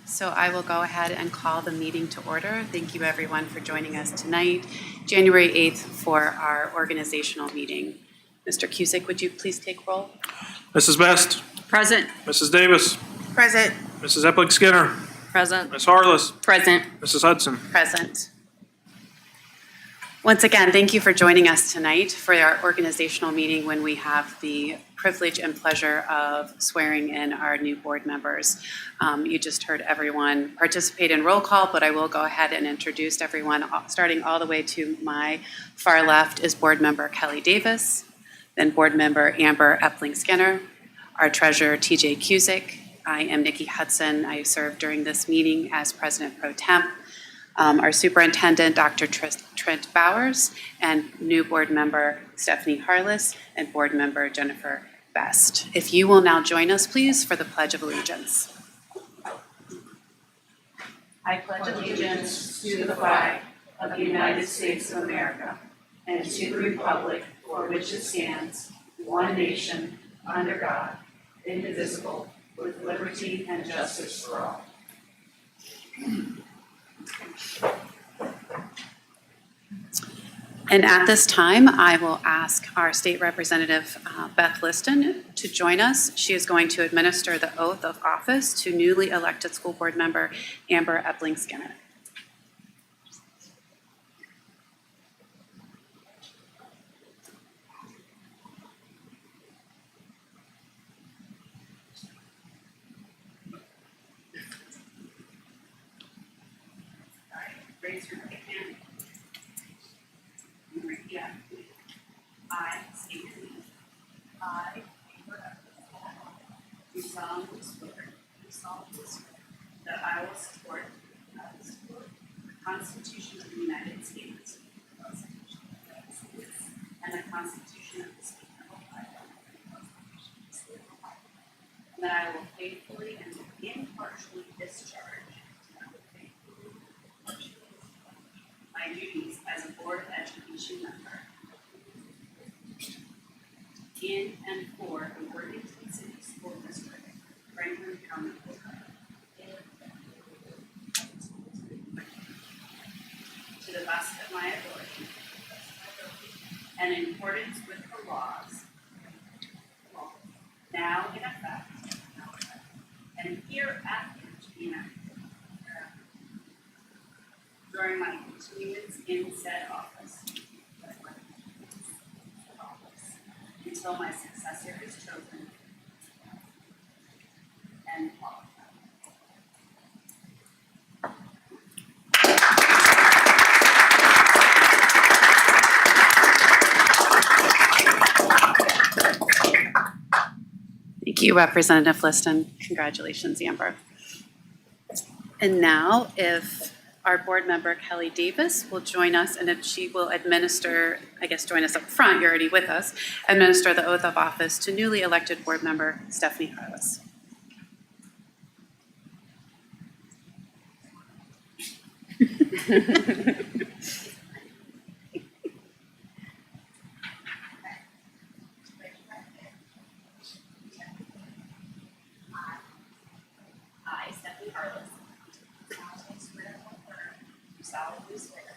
So I will go ahead and call the meeting to order. Thank you everyone for joining us tonight, January 8th, for our organizational meeting. Mr. Cusick, would you please take roll? Mrs. Best. Present. Mrs. Davis. Present. Mrs. Epling-Skinner. Present. Ms. Harless. Present. Mrs. Hudson. Present. Once again, thank you for joining us tonight for our organizational meeting when we have the privilege and pleasure of swearing in our new board members. You just heard everyone participate in roll call, but I will go ahead and introduce everyone. Starting all the way to my far left is board member Kelly Davis, then board member Amber Epling-Skinner, our treasurer TJ Cusick. I am Nikki Hudson. I served during this meeting as president pro temp. Our superintendent, Dr. Trent Bowers, and new board member Stephanie Harless, and board member Jennifer Best. If you will now join us, please, for the Pledge of Allegiance. I pledge allegiance to the flag of the United States of America and to the republic for which it stands, one nation, under God, indivisible, with liberty and justice for all. And at this time, I will ask our state representative, Beth Liston, to join us. She is going to administer the oath of office to newly elected school board member Amber Epling-Skinner. Raise your right hand. Repeat after me. I state your name. I, Amber Epling-Skinner, do solemnly swear that I will support the Constitution of the United States and the Constitution of the State of Ohio, and that I will faithfully and impartially discharge my duties as a Board of Education member in and for the Worthington City School District, Franklin County, Ohio, to the best of my ability and in accordance with the laws now in effect and hereafter to be enacted during my continuance in said office until my successor is chosen and qualified. Thank you, Representative Liston. Congratulations, Amber. And now, if our board member, Kelly Davis, will join us, and if she will administer, I guess join us up front, you're already with us, administer the oath of office to newly elected board member Stephanie Harless. I, Stephanie Harless, solemnly swear that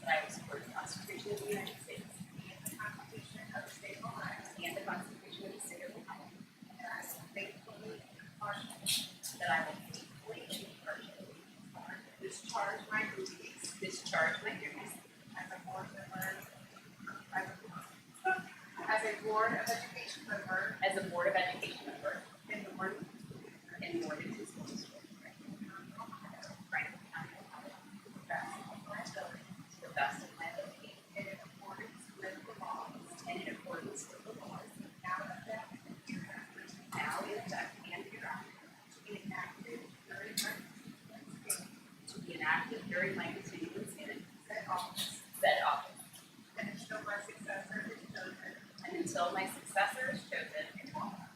I will support the Constitution of the United States and the Constitution of the State of Ohio and the Constitution of the State of Ohio, and I will faithfully and impartially discharge my duties as a board member as a board of education member in the Worthington School District, Franklin County, Ohio, to the best of my ability, and in accordance with the laws now in effect and hereafter to be enacted during my continuance in said office, and until my successor is chosen and qualified.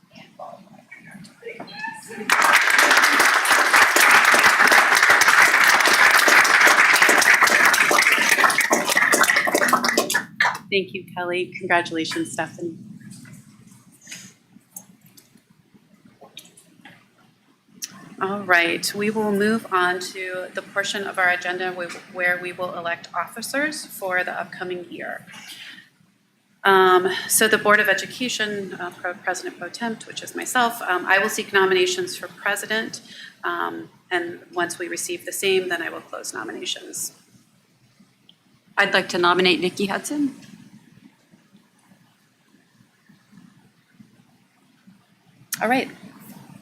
Thank you, Kelly. Congratulations, Stephanie. All right, we will move on to the portion of our agenda where we will elect officers for the upcoming year. So the Board of Education, President Pro Temp, which is myself, I will seek nominations for president. And once we receive the same, then I will close nominations. I'd like to nominate Nikki Hudson. All right,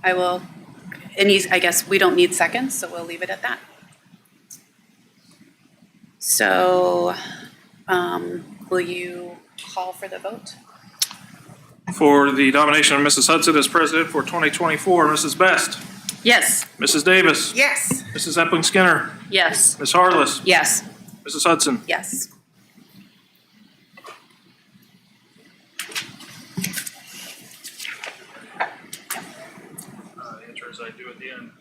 I guess we don't need seconds, so we'll leave it at that. So will you call for the vote? For the nomination of Mrs. Hudson as president for 2024, Mrs. Best, Yes. Mrs. Davis, Yes. Mrs. Epling Skinner, Yes. Ms. Harless, Yes. Mrs. Hudson. Yes. The answer is I do at the end.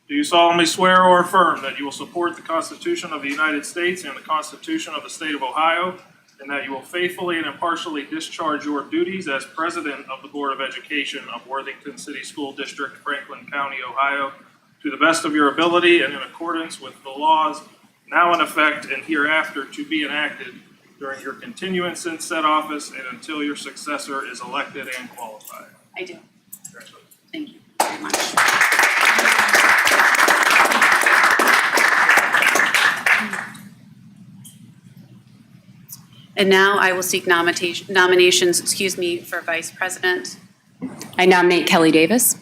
Do you solemnly swear or affirm that you will support the Constitution of the United States and the Constitution of the State of Ohio, and that you will faithfully and impartially discharge your duties as president of the Board of Education of Worthington City School District, Franklin County, Ohio, to the best of your ability and in accordance with the laws now in effect and hereafter to be enacted during your continuance in said office and until your successor is elected and qualified? I do. Congratulations. Thank you very much. And now I will seek nominations, for vice president. I nominate Kelly Davis.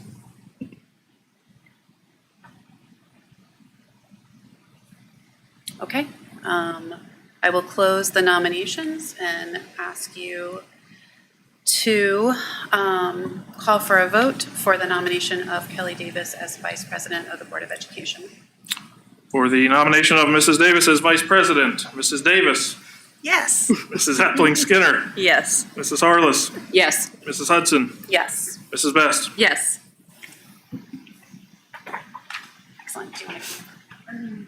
Okay. I will close the nominations and ask you to call for a vote for the nomination of Kelly Davis as vice president of the Board of Education. For the nomination of Mrs. Davis as vice president, Mrs. Davis, Yes. Mrs. Epling Skinner, Yes. Mrs. Harless, Yes. Mrs. Hudson, Yes. Mrs. Best. Yes. Excellent. Do you want to?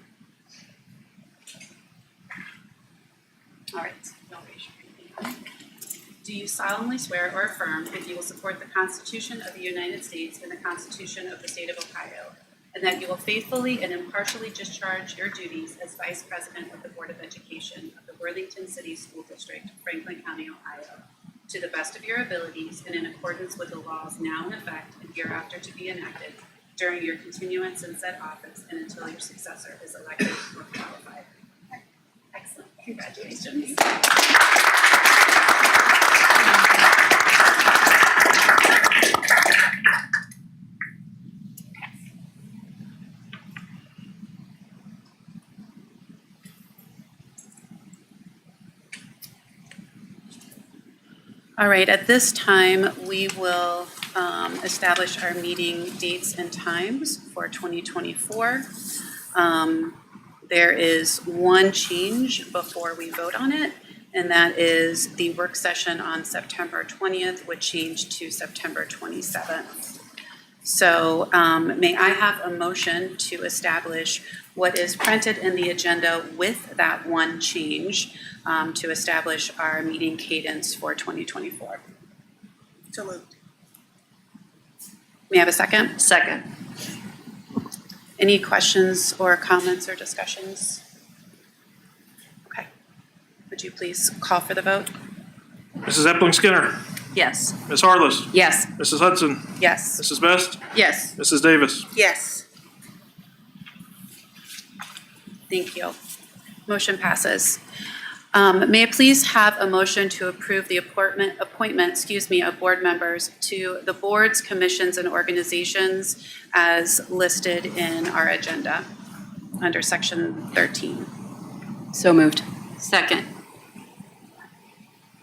All right. Y'all raise your right hand. Do you solemnly swear or affirm that you will support the Constitution of the United States and the Constitution of the State of Ohio, and that you will faithfully and impartially discharge your duties as Vice President of the Board of Education of the Worthington City School District, Franklin County, Ohio, to the best of your abilities and in accordance with the laws now in effect and hereafter to be enacted during your continuance in said office and until your successor is elected or qualified? Excellent. Congratulations. All right, at this time, we will establish our meeting dates and times for 2024. There is one change before we vote on it, and that is the work session on September 20th would change to September 27th. So may I have a motion to establish what is printed in the agenda with that one change to establish our meeting cadence for 2024? So moved. May I have a second? Second. Any questions or comments or discussions? Okay. Would you please call for the vote? Mrs. Epling Skinner, Yes. Ms. Harless, Yes. Mrs. Hudson, Yes. Mrs. Best, Yes. Mrs. Davis. Yes. Thank you. Motion passes. May I please have a motion to approve the appointment, of board members to the boards, commissions, and organizations as listed in our agenda under section 13. So moved. Second.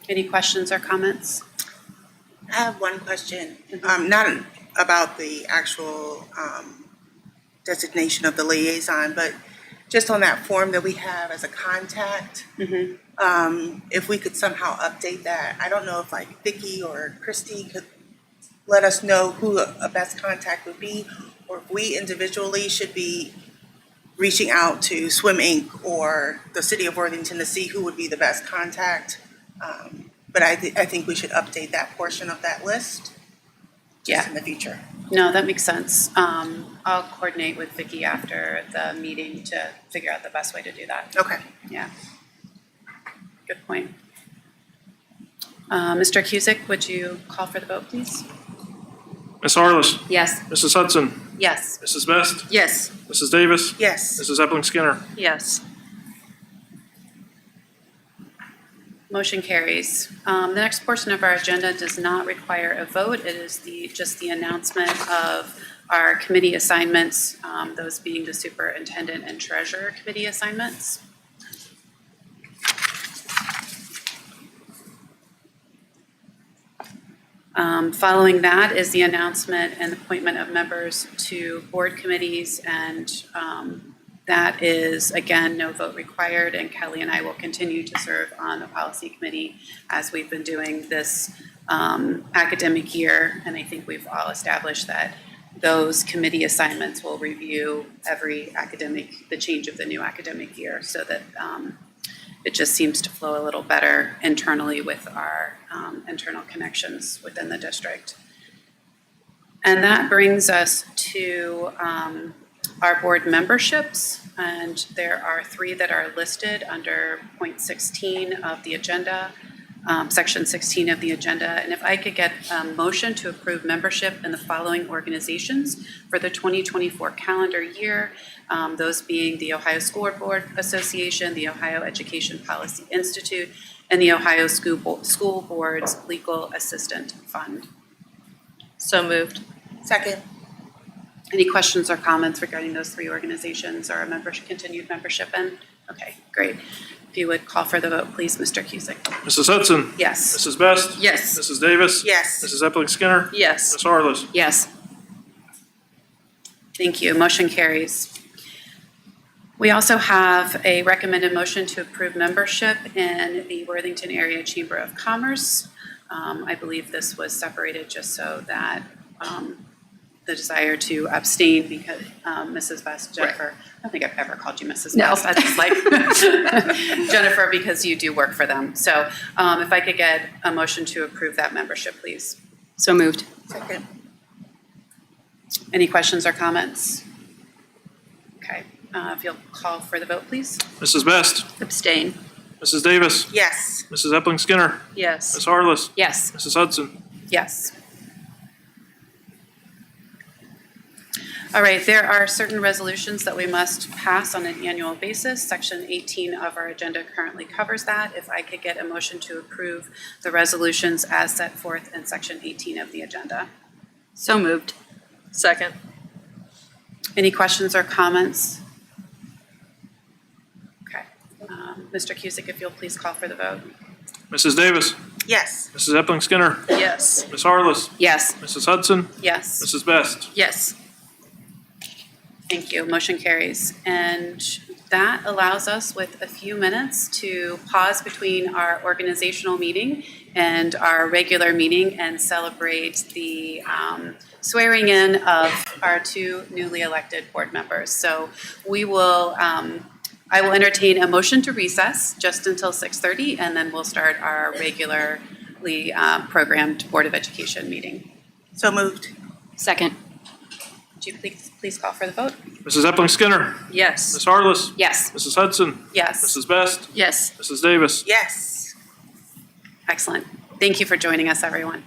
Any questions or comments? I have one question, not about the actual designation of the liaison, but just on that form that we have as a contact. If we could somehow update that. I don't know if like Vicki or Christy could let us know who a best contact would be, or if we individually should be reaching out to Swim Inc. or the City of Worthington to see who would be the best contact. But I think we should update that portion of that list. just Yeah. in the future. No, that makes sense. I'll coordinate with Vicky after the meeting to figure out the best way to do that. Okay. Yeah. Good point. Mr. Cusick, would you call for the vote, please? Ms. Harless, Yes. Mrs. Hudson, Yes. Mrs. Best, Yes. Mrs. Davis, Yes. Mrs. Epling Skinner. Yes. Motion carries. The next portion of our agenda does not require a vote. It is just the announcement of our committee assignments, those being the superintendent and treasurer committee assignments. Following that is the announcement and appointment of members to board committees, and that is, again, no vote required, and Kelly and I will continue to serve on the policy committee as we've been doing this academic year, and I think we've all established that those committee assignments will review the change of the new academic year, so that it just seems to flow a little better internally with our internal connections within the district. And that brings us to our board memberships, and there are 3 that are listed under point 16 of the agenda, section 16 of the agenda. And if I could get a motion to approve membership in the following organizations for the 2024 calendar year, those being the Ohio School Board Association, the Ohio Education Policy Institute, and the Ohio School Board's Legal Assistant Fund. So moved. Second. Any questions or comments regarding those 3 organizations or a continued membership in? Okay, great. If you would call for the vote, please, Mr. Cusick. Mrs. Hudson, Yes. Mrs. Best, Yes. Mrs. Davis, Yes. Mrs. Epling Skinner, Yes. Ms. Harless. Yes. Thank you. Motion carries. We also have a recommended motion to approve membership in the Worthington Area Chamber of Commerce. I believe this was separated just so that the desire to abstain because Mrs. Best, Jennifer, I don't think I've ever called you Mrs. No. Best. I just like Jennifer because you do work for them. So if I could get a motion to approve that membership, please. So moved. Second. Any questions or comments? Okay, if you'll call for the vote, please. Mrs. Best, Abstain. Mrs. Davis, Yes. Mrs. Epling Skinner, Yes. Ms. Harless, Yes. Mrs. Hudson. Yes. All right, there are certain resolutions that we must pass on an annual basis. Section 18 of our agenda currently covers that. If I could get a motion to approve the resolutions as set forth in section 18 of the agenda. So moved. Second. Any questions or comments? Okay. Mr. Cusick, if you'll please call for the vote. Mrs. Davis, Yes. Mrs. Epling Skinner, Yes. Ms. Harless, Yes. Mrs. Hudson, Yes. Mrs. Best. Yes. Thank you. Motion carries. And that allows us with a few minutes to pause between our organizational meeting and our regular meeting and celebrate the swearing in of our 2 newly elected board members. So we will, I will entertain a motion to recess just until 6:30, and then we'll start our regularly programmed Board of Education meeting. So moved. Second. Would you please call for the vote? Mrs. Epling Skinner, Yes. Ms. Harless, Yes. Mrs. Hudson, Yes. Mrs. Best, Yes. Mrs. Davis. Yes. Excellent. Thank you for joining us, everyone.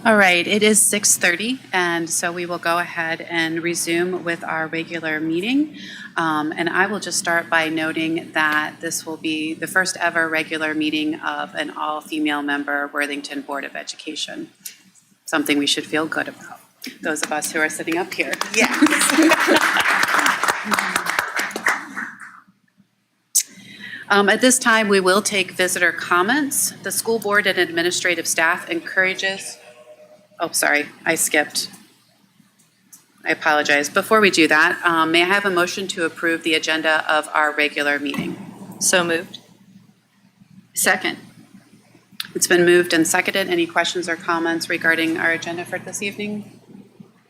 All right, it is 6:30, and so we will go ahead and resume with our regular meeting. And I will just start by noting that this will be the first ever regular meeting of an all-female member Worthington Board of Education. Something we should feel good about, those of us who are sitting up here. Yes. At this time, we will take visitor comments. The school board and administrative staff encourages. Oh, sorry, I skipped. I apologize. Before we do that, may I have a motion to approve the agenda of our regular meeting? So moved. Second. It's been moved and seconded. Any questions or comments regarding our agenda for this evening?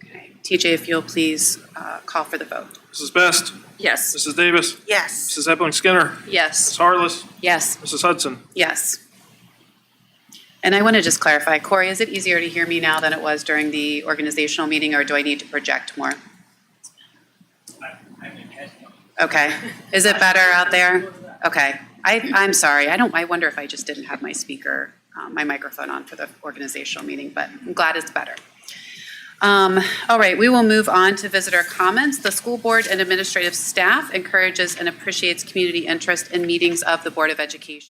Okay. TJ, if you'll please call for the vote. Mrs. Best? Yes. Mrs. Davis? Yes. Mrs. Epling Skinner? Yes. Ms. Harless? Yes. Mrs. Hudson? Yes. And I want to just clarify, Corey, is it easier to hear me now than it was during the organizational meeting, or do I need to project more? Okay. Is it better out there? Okay. I'm sorry. I wonder if I just didn't have my speaker, my microphone on for the organizational meeting, but I'm glad it's better. All right, we will move on to visitor comments. The school board and administrative staff encourages and appreciates community interest in meetings of the Board of Education.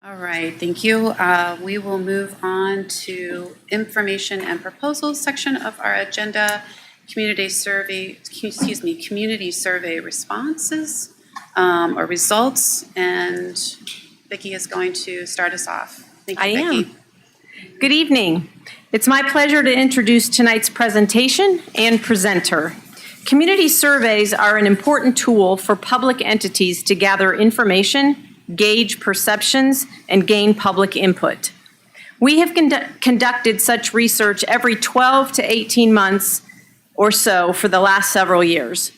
All right, thank you. We will move on to information and proposals section of our agenda, community survey responses or results, and Vicki is going to start us off. Thank you, I Vicki. am. Good evening. It's my pleasure to introduce tonight's presentation and presenter. Community surveys are an important tool for public entities to gather information, gauge perceptions, and gain public input. We have conducted such research every 12 to 18 months or so for the last several years.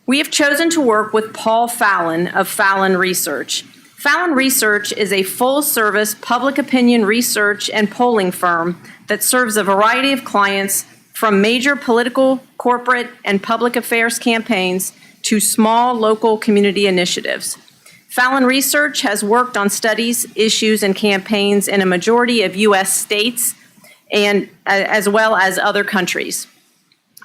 We have chosen to work with Paul Fallon of Fallon Research. Fallon Research is a full-service public opinion research and polling firm that serves a variety of clients, from major political, corporate, and public affairs campaigns to small local community initiatives. Fallon Research has worked on studies, issues, and campaigns in a majority of U.S. states and as well as other countries.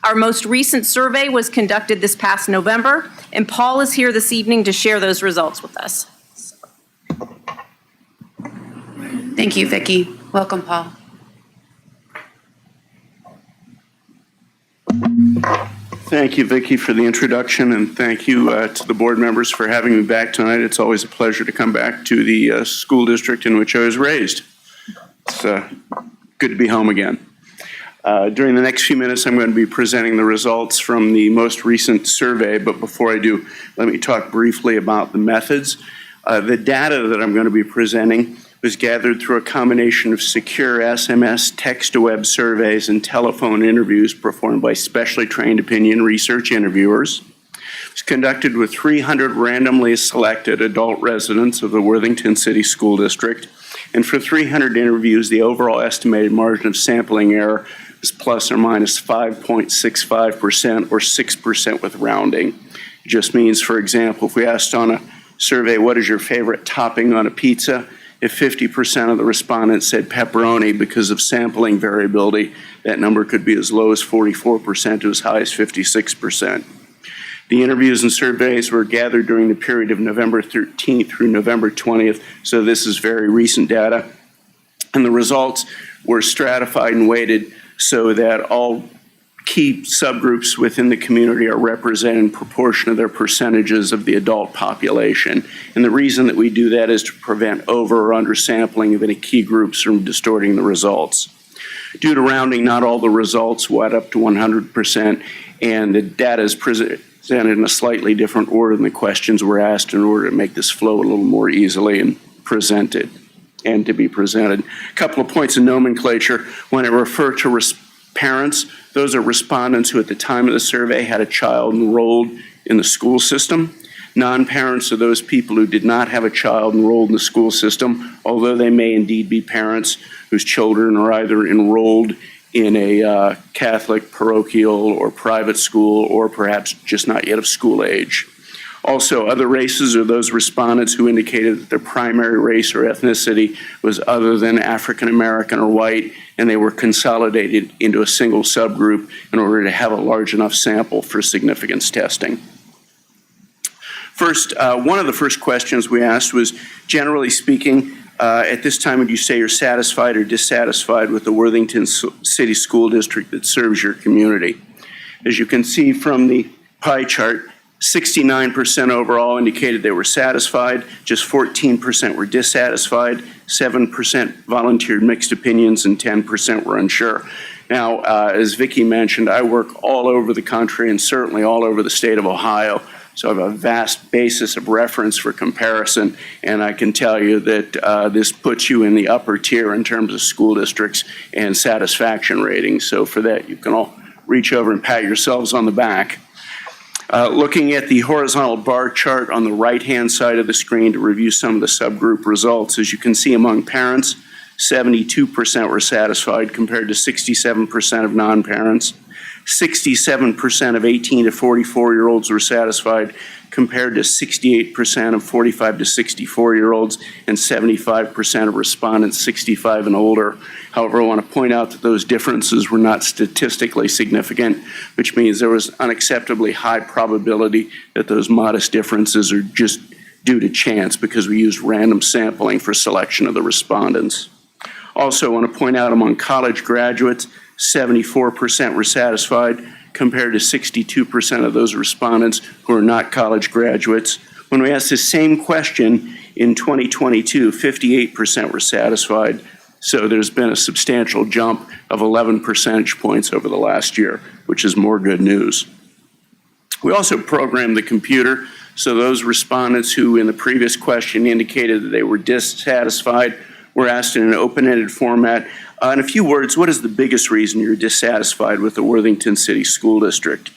Our most recent survey was conducted this past November, and Paul is here this evening to share those results with us. Thank you, Vicki. Welcome, Paul. Thank you, Vicki, for the introduction, and thank you to the board members for having me back tonight. It's always a pleasure to come back to the school district in which I was raised. It's good to be home again. During the next few minutes, I'm going to be presenting the results from the most recent survey, but before I do, let me talk briefly about the methods. The data that I'm going to be presenting was gathered through a combination of secure SMS, text-to-web surveys, and telephone interviews performed by specially trained opinion research interviewers. It was conducted with 300 randomly selected adult residents of the Worthington City School District, and for 300 interviews, the overall estimated margin of sampling error is plus or minus 5.65% or 6% with rounding. It just means, for example, if we asked on a survey, what is your favorite topping on a pizza? If 50% of the respondents said pepperoni because of sampling variability, that number could be as low as 44% to as high as 56%. The interviews and surveys were gathered during the period of November 13th through November 20th, so this is very recent data. And the results were stratified and weighted so that all key subgroups within the community are represented in proportion of their percentages of the adult population. And the reason that we do that is to prevent over or undersampling of any key groups from distorting the results. Due to rounding, not all the results went up to 100%, and the data is presented in a slightly different order than the questions were asked in order to make this flow a little more easily and presented and to be presented. A couple of points of nomenclature. When I refer to parents, those are respondents who at the time of the survey had a child enrolled in the school system. Non-parents are those people who did not have a child enrolled in the school system, although they may indeed be parents whose children are either enrolled in a Catholic, parochial, or private school, or perhaps just not yet of school age. Also, other races are those respondents who indicated that their primary race or ethnicity was other than African American or white, and they were consolidated into a single subgroup in order to have a large enough sample for significance testing. First, one of the first questions we asked was, generally speaking, at this time would you say you're satisfied or dissatisfied with the Worthington City School District that serves your community? As you can see from the pie chart, 69% overall indicated they were satisfied, just 14% were dissatisfied, 7% volunteered mixed opinions, and 10% were unsure. Now, as Vicki mentioned, I work all over the country and certainly all over the state of Ohio, so I have a vast basis of reference for comparison, and I can tell you that this puts you in the upper tier in terms of school districts and satisfaction ratings. So for that, you can all reach over and pat yourselves on the back. Looking at the horizontal bar chart on the right-hand side of the screen to review some of the subgroup results, as you can see among parents, 72% were satisfied compared to 67% of non-parents. 67% of 18 to 44-year-olds were satisfied compared to 68% of 45 to 64-year-olds and 75% of respondents 65 and older. However, I want to point out that those differences were not statistically significant, which means there was unacceptably high probability that those modest differences are just due to chance because we used random sampling for selection of the respondents. Also, I want to point out among college graduates, 74% were satisfied compared to 62% of those respondents who are not college graduates. When we asked the same question in 2022, 58% were satisfied. So there's been a substantial jump of 11 percentage points over the last year, which is more good news. We also programmed the computer, so those respondents who in the previous question indicated that they were dissatisfied were asked in an open-ended format. In a few words, what is the biggest reason you're dissatisfied with the Worthington City School District?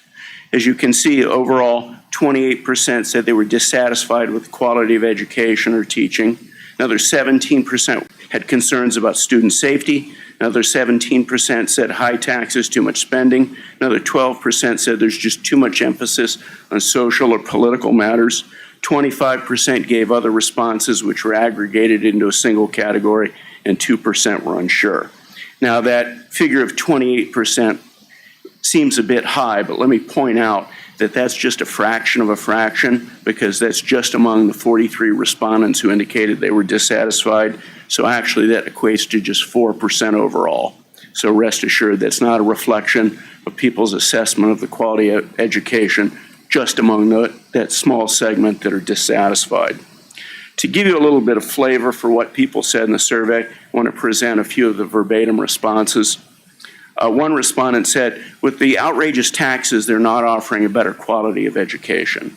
As you can see, overall, 28% said they were dissatisfied with the quality of education or teaching. Another 17% had concerns about student safety. Another 17% said high taxes, too much spending. Another 12% said there's just too much emphasis on social or political matters. 25% gave other responses which were aggregated into a single category, and 2% were unsure. Now, that figure of 28% seems a bit high, but let me point out that that's just a fraction of a fraction, because that's just among the 43 respondents who indicated they were dissatisfied. So actually that equates to just 4% overall. So rest assured, that's not a reflection of people's assessment of the quality of education just among that small segment that are dissatisfied. To give you a little bit of flavor for what people said in the survey, I want to present a few of the verbatim responses. One respondent said, with the outrageous taxes, they're not offering a better quality of education.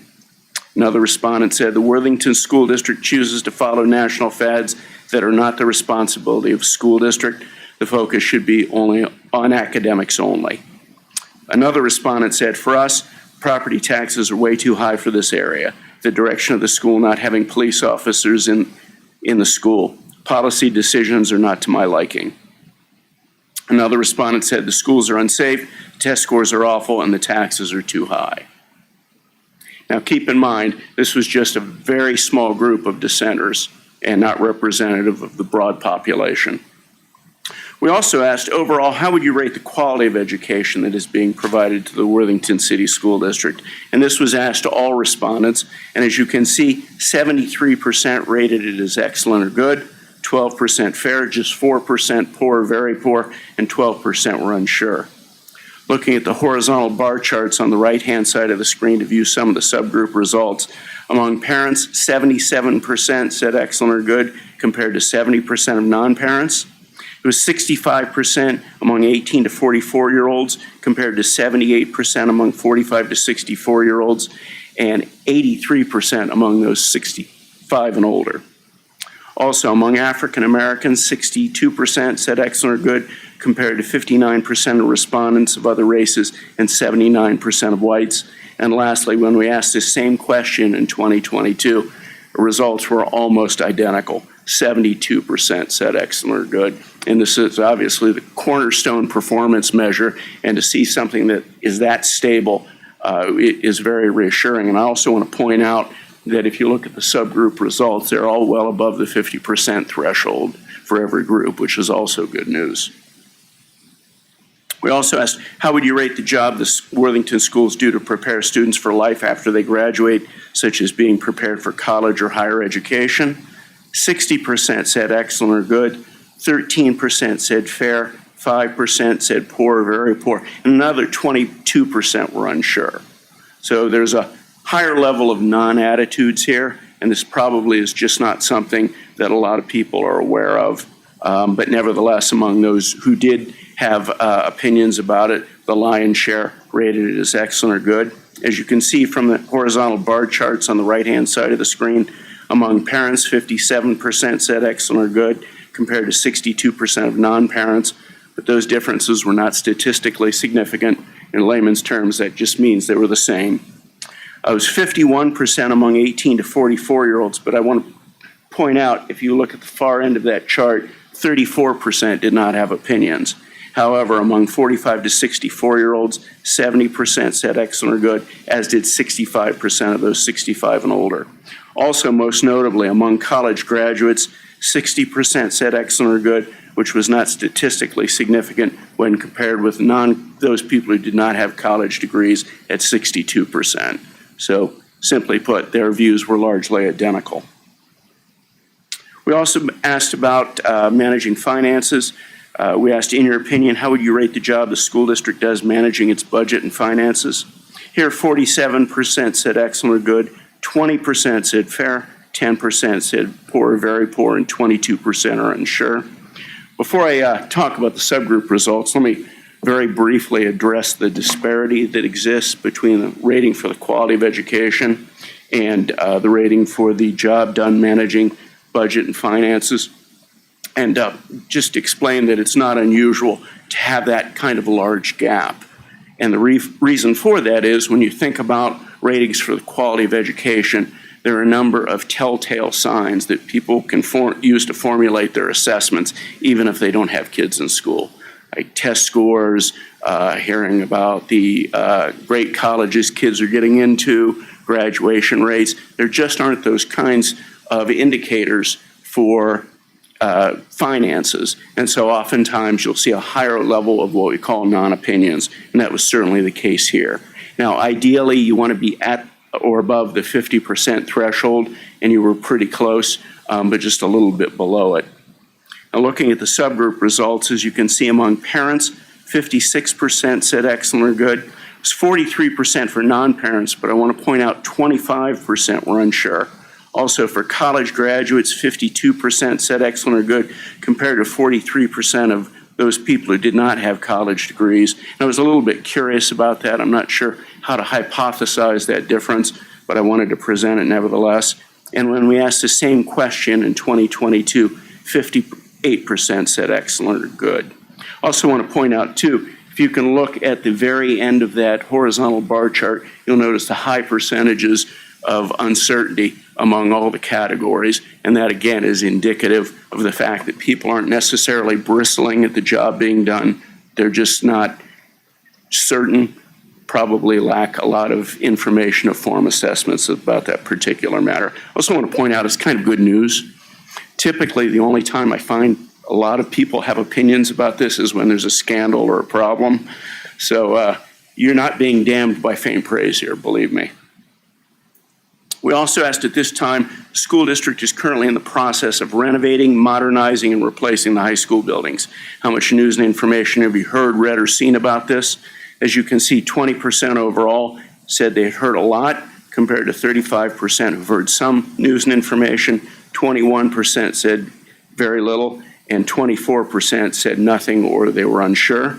Another respondent said, the Worthington School District chooses to follow national fads that are not the responsibility of the school district. The focus should be only on academics only. Another respondent said, for us, property taxes are way too high for this area. The direction of the school not having police officers in the school. Policy decisions are not to my liking. Another respondent said the schools are unsafe, test scores are awful, and the taxes are too high. Now keep in mind, this was just a very small group of dissenters and not representative of the broad population. We also asked, overall, how would you rate the quality of education that is being provided to the Worthington City School District? And this was asked to all respondents, and as you can see, 73% rated it as excellent or good, 12% fair, just 4% poor, very poor, and 12% were unsure. Looking at the horizontal bar charts on the right-hand side of the screen to view some of the subgroup results, among parents, 77% said excellent or good, compared to 70% of non-parents. It was 65% among 18 to 44-year-olds, compared to 78% among 45 to 64-year-olds, and 83% among those 65 and older. Also, among African Americans, 62% said excellent or good, compared to 59% of respondents of other races and 79% of whites. And lastly, when we asked this same question in 2022, the results were almost identical. 72% said excellent or good. And this is obviously the cornerstone performance measure, and to see something that is that stable is very reassuring. And I also want to point out that if you look at the subgroup results, they're all well above the 50% threshold for every group, which is also good news. We also asked, how would you rate the job the Worthington schools do to prepare students for life after they graduate, such as being prepared for college or higher education? 60% said excellent or good, 13% said fair, 5% said poor or very poor, and another 22% were unsure. So there's a higher level of non-attitudes here, and this probably is just not something that a lot of people are aware of. But nevertheless, among those who did have opinions about it, the lion's share rated it as excellent or good. As you can see from the horizontal bar charts on the right-hand side of the screen, among parents, 57% said excellent or good, compared to 62% of non-parents. But those differences were not statistically significant. In layman's terms, that just means they were the same. It was 51% among 18 to 44-year-olds, but I want to point out, if you look at the far end of that chart, 34% did not have opinions. However, among 45 to 64-year-olds, 70% said excellent or good, as did 65% of those 65 and older. Also, most notably, among college graduates, 60% said excellent or good, which was not statistically significant when compared with those people who did not have college degrees at 62%. So, simply put, their views were largely identical. We also asked about managing finances. We asked, in your opinion, how would you rate the job the school district does managing its budget and finances? Here, 47% said excellent or good, 20% said fair, 10% said poor or very poor, and 22% are unsure. Before I talk about the subgroup results, let me very briefly address the disparity that exists between the rating for the quality of education and the rating for the job done managing budget and finances, and just explain that it's not unusual to have that kind of a large gap. And the reason for that is when you think about ratings for the quality of education, there are a number of telltale signs that people can use to formulate their assessments, even if they don't have kids in school. Like test scores, hearing about the great colleges kids are getting into, graduation rates. There just aren't those kinds of indicators for finances. And so oftentimes you'll see a higher level of what we call non-opinions, and that was certainly the case here. Now, ideally, you want to be at or above the 50% threshold, and you were pretty close, but just a little bit below it. Now, looking at the subgroup results, as you can see among parents, 56% said excellent or good. It was 43% for non-parents, but I want to point out 25% were unsure. Also, for college graduates, 52% said excellent or good, compared to 43% of those people who did not have college degrees. And I was a little bit curious about that. I'm not sure how to hypothesize that difference, but I wanted to present it nevertheless. And when we asked the same question in 2022, 58% said excellent or good. Also want to point out, too, if you can look at the very end of that horizontal bar chart, you'll notice the high percentages of uncertainty among all the categories, and that again is indicative of the fact that people aren't necessarily bristling at the job being done. They're just not certain, probably lack a lot of information of form assessments about that particular matter. I also want to point out it's kind of good news. Typically, the only time I find a lot of people have opinions about this is when there's a scandal or a problem. So you're not being damned by faint praise here, believe me. We also asked at this time, the school district is currently in the process of renovating, modernizing, and replacing the high school buildings. How much news and information have you heard, read, or seen about this? As you can see, 20% overall said they had heard a lot, compared to 35% who've heard some news and information, 21% said very little, and 24% said nothing or they were unsure.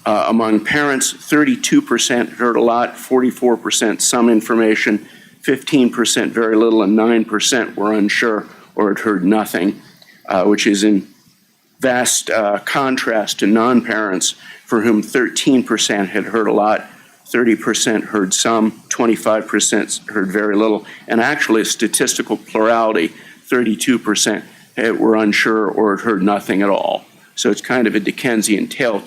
Among parents, 32% heard a lot, 44% some information, 15% very little, and 9% were unsure or had heard nothing, which is in vast contrast to non-parents for whom 13% had heard a lot, 30% heard some, 25% heard very little, and actually a statistical plurality, 32% were unsure or had heard nothing at all. So it's kind of a Dickensian tale of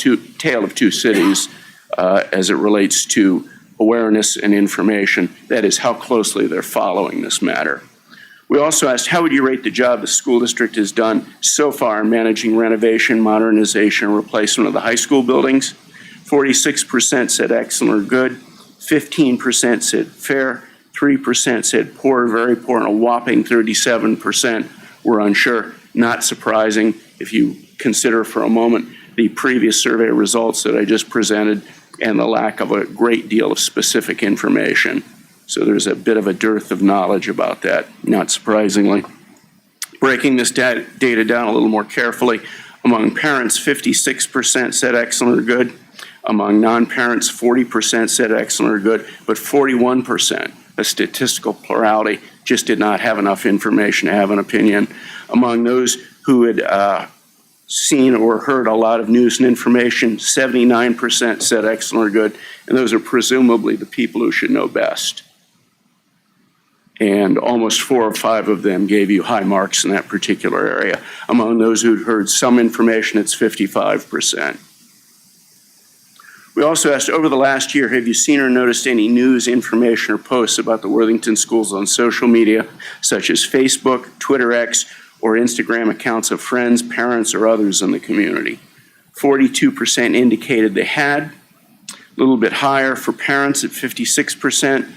two cities as it relates to awareness and information. That is, how closely they're following this matter. We also asked, how would you rate the job the school district has done so far in managing renovation, modernization, and replacement of the high school buildings? 46% said excellent or good, 15% said fair, 3% said poor, very poor, and a whopping 37% were unsure. Not surprising if you consider for a moment the previous survey results that I just presented and the lack of a great deal of specific information. So there's a bit of a dearth of knowledge about that, not surprisingly. Breaking this data down a little more carefully, among parents, 56% said excellent or good. Among non-parents, 40% said excellent or good, but 41%, a statistical plurality, just did not have enough information to have an opinion. Among those who had seen or heard a lot of news and information, 79% said excellent or good, and those are presumably the people who should know best. And almost 4 or 5 of them gave you high marks in that particular area. Among those who'd heard some information, it's 55%. We also asked, over the last year, have you seen or noticed any news, information, or posts about the Worthington schools on social media, such as Facebook, Twitter X, or Instagram accounts of friends, parents, or others in the community? 42% indicated they had, a little bit higher for parents at 56%,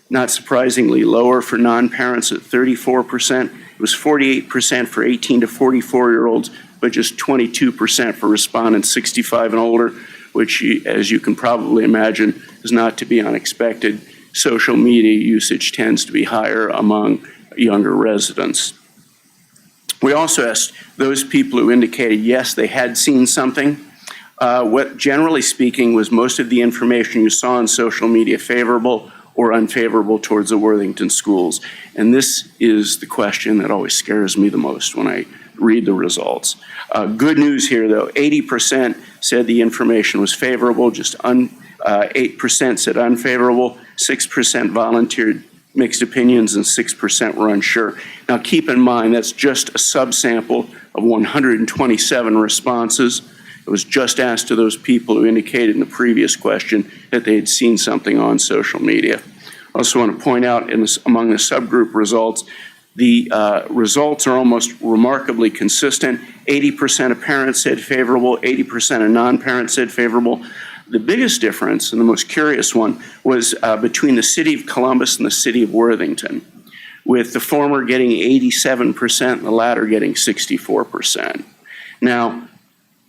not surprisingly lower for non-parents at 34%. It was 48% for 18 to 44-year-olds, but just 22% for respondents 65 and older, which, as you can probably imagine, is not to be unexpected. Social media usage tends to be higher among younger residents. We also asked those people who indicated, yes, they had seen something. What, generally speaking, was most of the information you saw on social media favorable or unfavorable towards the Worthington schools? And this is the question that always scares me the most when I read the results. Good news here, though. 80% said the information was favorable, just 8% said unfavorable, 6% volunteered mixed opinions, and 6% were unsure. Now, keep in mind, that's just a subsample of 127 responses. It was just asked to those people who indicated in the previous question that they had seen something on social media. I also want to point out among the subgroup results, The results are almost remarkably consistent. 80% of parents said favorable, 80% of non-parents said favorable. The biggest difference, and the most curious one, was between the city of Columbus and the city of Worthington, with the former getting 87% and the latter getting 64%. Now,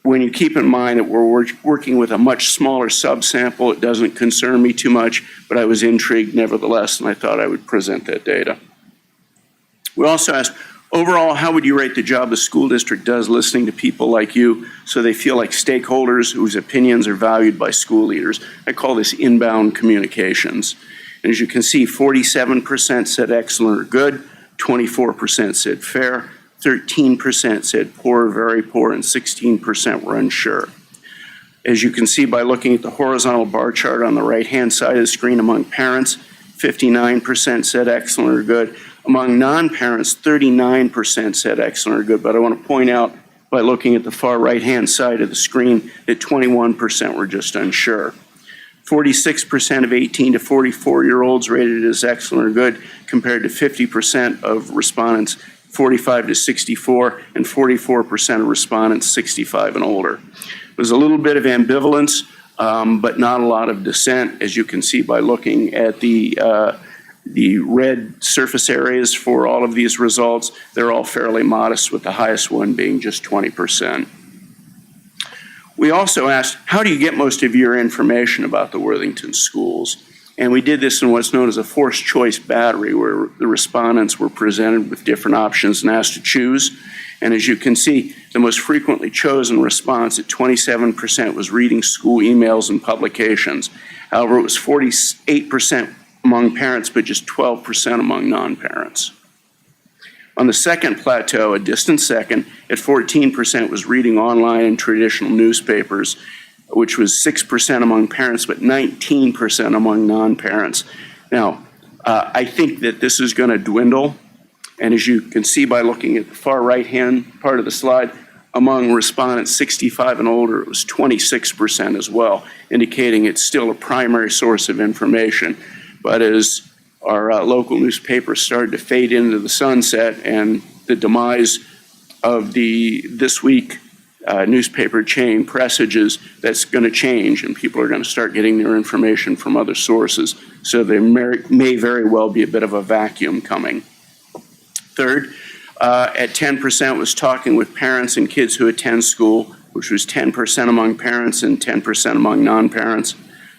when you keep in mind that we're working with a much smaller subsample, it doesn't concern me too much, but I was intrigued nevertheless, and I thought I would present that data. We also asked, overall, how would you rate the job the school district does listening to people like you so they feel like stakeholders whose opinions are valued by school leaders? I call this inbound communications. And as you can see, 47% said excellent or good, 24% said fair, 13% said poor, very poor, and 16% were unsure. As you can see by looking at the horizontal bar chart on the right-hand side of the screen among parents, 59% said excellent or good. Among non-parents, 39% said excellent or good, but I want to point out by looking at the far right-hand side of the screen that 21% were just unsure. 46% of 18 to 44-year-olds rated it as excellent or good, compared to 50% of respondents 45 to 64 and 44% of respondents 65 and older. There was a little bit of ambivalence, but not a lot of dissent, as you can see by looking at the red surface areas for all of these results. They're all fairly modest, with the highest one being just 20%. We also asked, how do you get most of your information about the Worthington schools? And we did this in what's known as a forced choice battery, where the respondents were presented with different options and asked to choose. And as you can see, the most frequently chosen response at 27% was reading school emails and publications. However, it was 48% among parents, but just 12% among non-parents. On the second plateau, a distant second, at 14% was reading online and traditional newspapers, which was 6% among parents, but 19% among non-parents. Now, I think that this is going to dwindle. And as you can see by looking at the far right-hand part of the slide, among respondents 65 and older, it was 26% as well, indicating it's still a primary source of information. But as our local newspapers started to fade into the sunset and the demise of the This Week newspaper chain presages, that's going to change, and people are going to start getting their information from other sources. So there may very well be a bit of a vacuum coming. Third, at 10% was talking with parents and kids who attend school, which was 10% among parents and 10% among non-parents.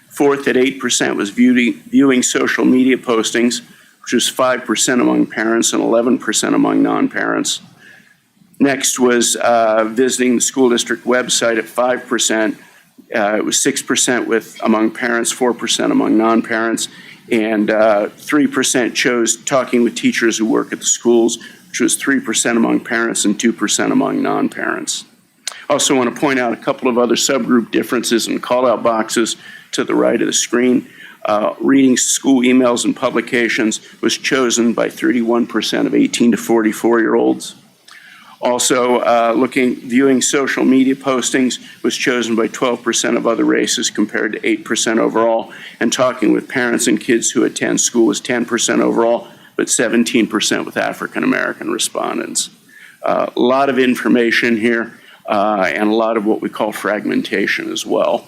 Fourth, at 8%, was viewing social media postings, which was 5% among parents and 11% among non-parents. Next was visiting the school district website at 5%. It was 6% among parents, 4% among non-parents, and 3% chose talking with teachers who work at the schools, which was 3% among parents and 2% among non-parents. I also want to point out a couple of other subgroup differences in call-out boxes to the right of the screen. Reading school emails and publications was chosen by 31% of 18 to 44-year-olds. Also, viewing social media postings was chosen by 12% of other races compared to 8% overall, and talking with parents and kids who attend school was 10% overall, but 17% with African American respondents. A lot of information here, and a lot of what we call fragmentation as well.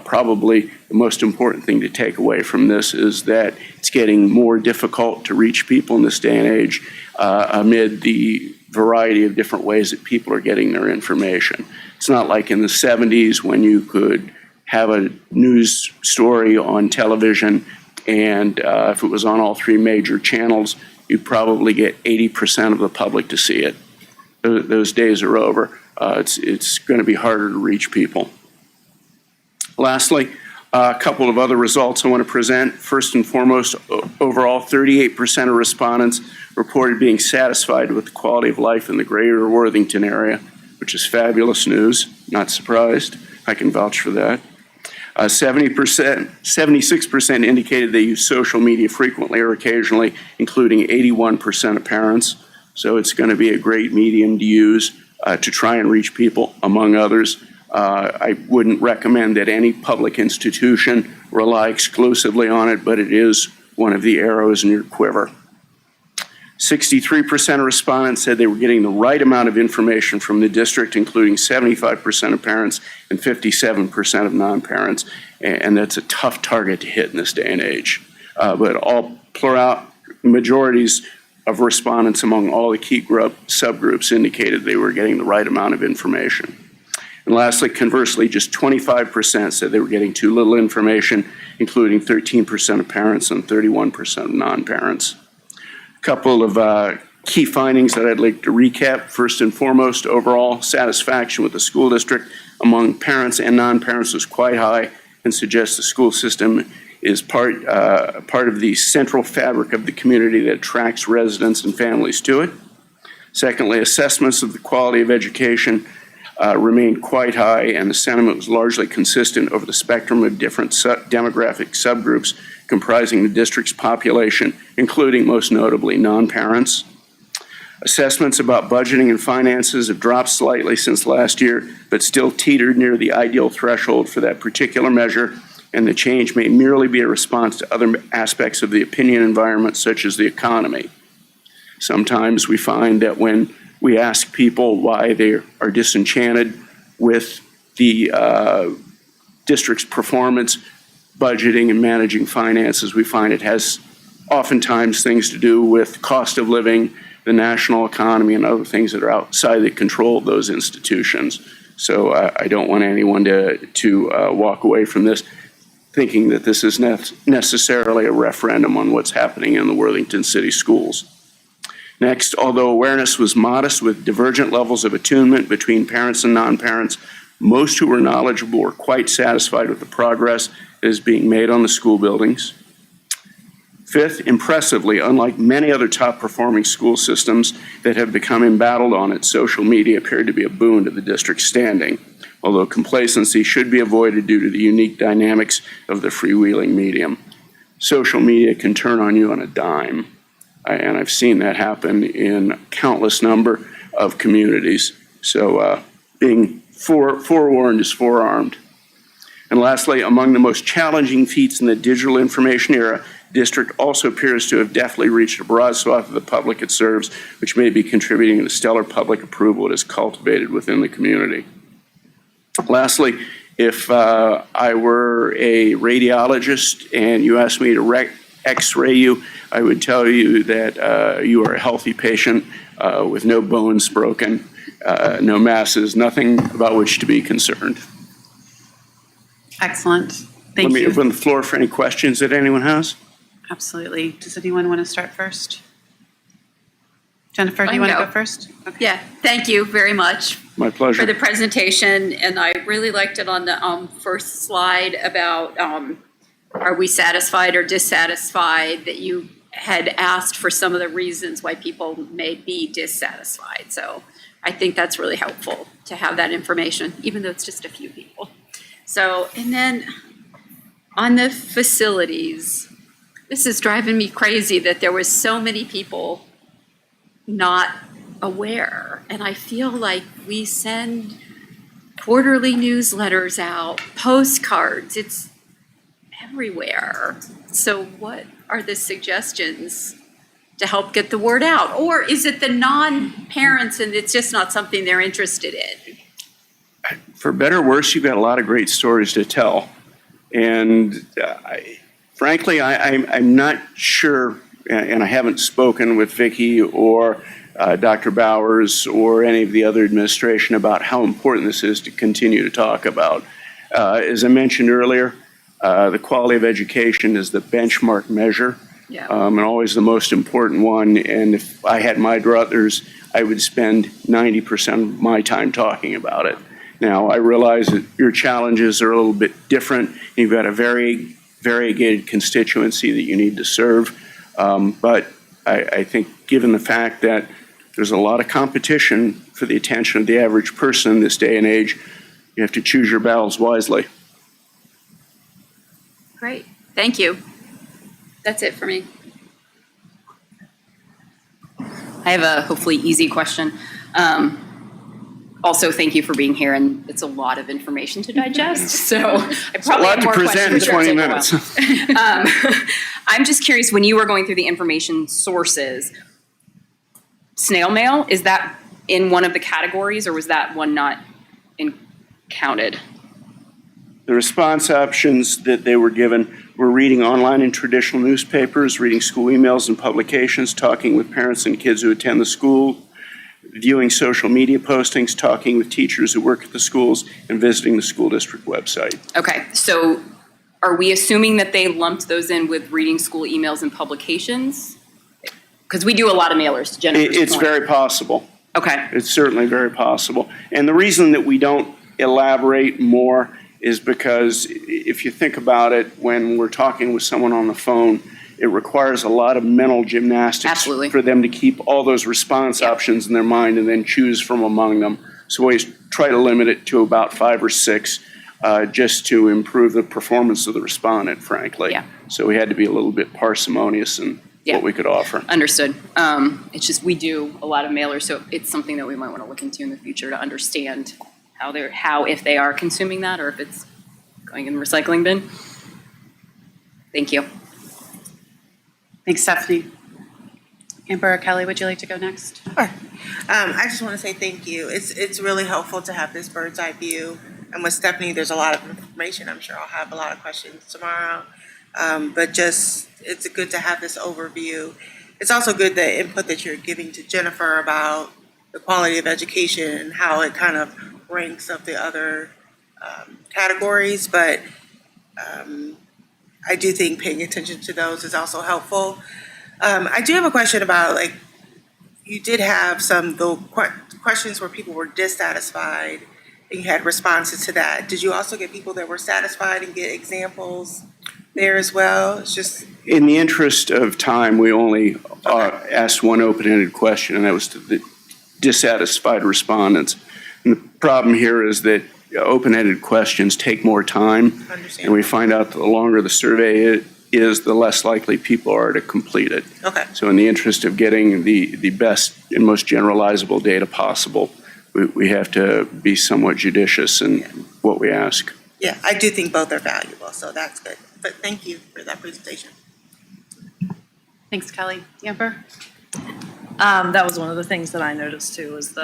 Probably the most important thing to take away from this is that it's getting more difficult to reach people in this day and age amid the variety of different ways that people are getting their information. It's not like in the 70s when you could have a news story on television, and if it was on all three major channels, you'd probably get 80% of the public to see it. Those days are over. It's going to be harder to reach people. Lastly, a couple of other results I want to present. First and foremost, overall, 38% of respondents reported being satisfied with the quality of life in the greater Worthington area, which is fabulous news. Not surprised. I can vouch for that. 76% indicated they use social media frequently or occasionally, including 81% of parents. So it's going to be a great medium to use to try and reach people, among others. I wouldn't recommend that any public institution rely exclusively on it, but it is one of the arrows in your quiver. 63% of respondents said they were getting the right amount of information from the district, including 75% of parents and 57% of non-parents. And that's a tough target to hit in this day and age. But all majorities of respondents among all the key subgroups indicated they were getting the right amount of information. And lastly, conversely, just 25% said they were getting too little information, including 13% of parents and 31% of non-parents. A couple of key findings that I'd like to recap. First and foremost, overall satisfaction with the school district among parents and non-parents was quite high and suggests the school system is part of the central fabric of the community that attracts residents and families to it. Secondly, assessments of the quality of education remained quite high, and the sentiment was largely consistent over the spectrum of different demographic subgroups comprising the district's population, including most notably non-parents. Assessments about budgeting and finances have dropped slightly since last year, but still teetered near the ideal threshold for that particular measure, and the change may merely be a response to other aspects of the opinion environment, such as the economy. Sometimes we find that when we ask people why they are disenchanted with the district's performance, budgeting and managing finances, we find it has oftentimes things to do with cost of living, the national economy, and other things that are outside the control of those institutions. So I don't want anyone to walk away from this thinking that this is necessarily a referendum on what's happening in the Worthington City Schools. Next, although awareness was modest with divergent levels of attunement between parents and non-parents, most who were knowledgeable were quite satisfied with the progress that is being made on the school buildings. Fifth, impressively, unlike many other top-performing school systems that have become embattled on it, social media appeared to be a boon to the district's standing, although complacency should be avoided due to the unique dynamics of the freewheeling medium. Social media can turn on you on a dime, and I've seen that happen in a countless number of communities. So being forewarned is forearmed. And lastly, among the most challenging feats in the digital information era, district also appears to have deftly reached a broad swath of the public it serves, which may be contributing to the stellar public approval it has cultivated within the community. Lastly, if I were a radiologist and you asked me to X-ray you, I would tell you that you are a healthy patient with no bones broken, no masses, nothing about which to be concerned. Excellent. Thank Let me you. open the floor for any questions that anyone has. Absolutely. Does anyone want to start first? Jennifer, do I you can want to go. go first? Okay. Yeah, thank you very much My pleasure. for the presentation, and I really liked it on the first slide about are we satisfied or dissatisfied, that you had asked for some of the reasons why people may be dissatisfied. So I think that's really helpful to have that information, even though it's just a few people. So, and then on the facilities, this is driving me crazy that there was so many people not aware. And I feel like we send quarterly newsletters out, postcards, it's everywhere. So what are the suggestions to help get the word out? Or is it the non-parents and it's just not something they're interested in? For better or worse, you've got a lot of great stories to tell. And frankly, I'm not sure, and I haven't spoken with Vicki or Dr. Bowers or any of the other administration about how important this is to continue to talk about. As I mentioned earlier, the quality of education is the benchmark measure, Yeah. and always the most important one. And if I had my druthers, I would spend 90% of my time talking about it. Now, I realize that your challenges are a little bit different. You've got a very variegated constituency that you need to serve. But I think given the fact that there's a lot of competition for the attention of the average person in this day and age, you have to choose your battles wisely. Great, thank you. That's it for me. I have a hopefully easy question. Also, thank you for being here, and it's a lot of information to digest, so I probably a lot have to more present in questions. 20 It'll take a minutes. while. I'm just curious, when you were going through the information sources, snail mail, is that in one of the categories or was that one not counted? The response options that they were given were reading online and traditional newspapers, reading school emails and publications, talking with parents and kids who attend the school, viewing social media postings, talking with teachers who work at the schools, and visiting the school district website. Okay, so are we assuming that they lumped those in with reading school emails and publications? Because we do a lot of mailers, to Jennifer's It's point. very possible. Okay, It's certainly very possible. And the reason that we don't elaborate more is because if you think about it, when we're talking with someone on the phone, it requires a lot of mental gymnastics Absolutely. for them to keep all those response options in their mind and then choose from among them. So we try to limit it to about 5 or 6 just to improve the performance of the respondent, frankly. Yeah. So we had to be a little bit parsimonious in Yeah. what we could offer. understood. It's just we do a lot of mailers, so it's something that we might want to look into in the future to understand if they are consuming that or if it's going in the recycling bin. Thank you. Thanks, Stephanie. Amber or Kelly, would you like to go next? Sure. I just want to say thank you. It's really helpful to have this bird's eye view. And with Stephanie, there's a lot of information. I'm sure I'll have a lot of questions tomorrow. But just, it's good to have this overview. It's also good the input that you're giving to Jennifer about the quality of education and how it kind of ranks of the other categories. But I do think paying attention to those is also helpful. I do have a question about, like, you did have some questions where people were dissatisfied and you had responses to that. Did you also get people that were satisfied and get examples there as well? It's just, In the interest of time, we only asked one open-ended question, and that was to the dissatisfied respondents. And the problem here is that open-ended questions take more time, and we find out that the longer the survey is, the less likely people are to complete it. okay. So in the interest of getting the best and most generalizable data possible, we have to be somewhat judicious in what we ask. Yeah, I do think both are valuable, so that's good. But thank you for that presentation. Thanks, Kelly. Amber? That was one of the things that I noticed too, was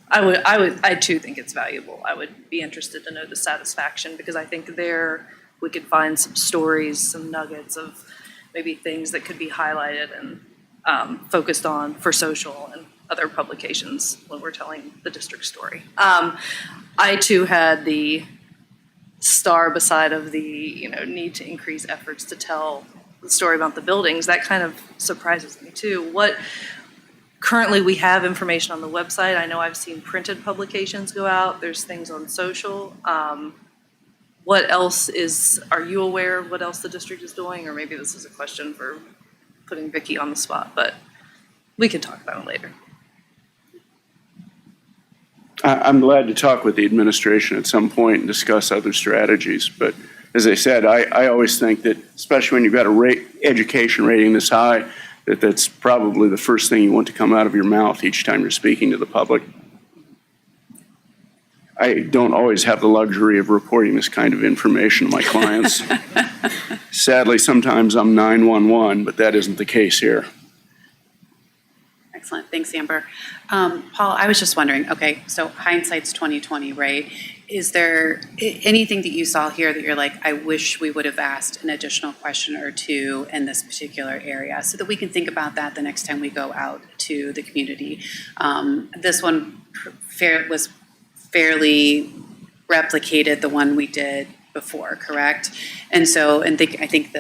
I too think it's valuable. I would be interested to know the satisfaction, because I think there we could find some stories, some nuggets of maybe things that could be highlighted and focused on for social and other publications when we're telling the district story. I too had the star beside of the need to increase efforts to tell the story about the buildings. That kind of surprises me too. Currently, we have information on the website. I know I've seen printed publications go out. There's things on social. What else are you aware of what else the district is doing? Or maybe this is a question for putting Vicki on the spot, but we can talk about it later. I'm glad to talk with the administration at some point and discuss other strategies. But as I said, I always think that, especially when you've got education rating this high, that's probably the first thing you want to come out of your mouth each time you're speaking to the public. I don't always have the luxury of reporting this kind of information to my clients. Sadly, sometimes I'm 911, but that isn't the case here. Excellent. Thanks, Amber. Paul, I was just wondering, okay, so hindsight's 2020, right? Is there anything that you saw here that you're like, I wish we would have asked an additional question or two in this particular area, so that we can think about that the next time we go out to the community? This one was fairly replicated the one we did before, correct? And so, I think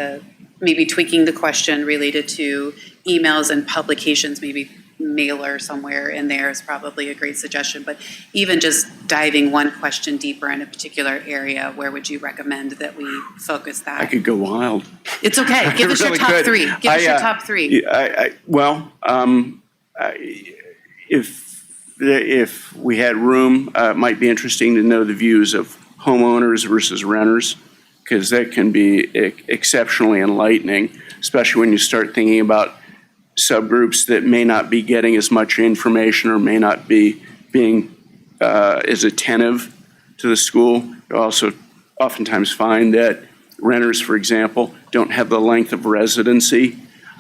maybe tweaking the question related to emails and publications, maybe mailer somewhere in there is probably a great suggestion. But even just diving one question deeper in a particular area, where would you recommend that we focus that? I could go wild. It's okay. Give us your really top could. three. Give us your top three. If we had room, it might be interesting to know the views of homeowners versus renters, because that can be exceptionally enlightening, especially when you start thinking about subgroups that may not be getting as much information or may not be being as attentive to the school. You also oftentimes find that renters, for example, don't have the length of residency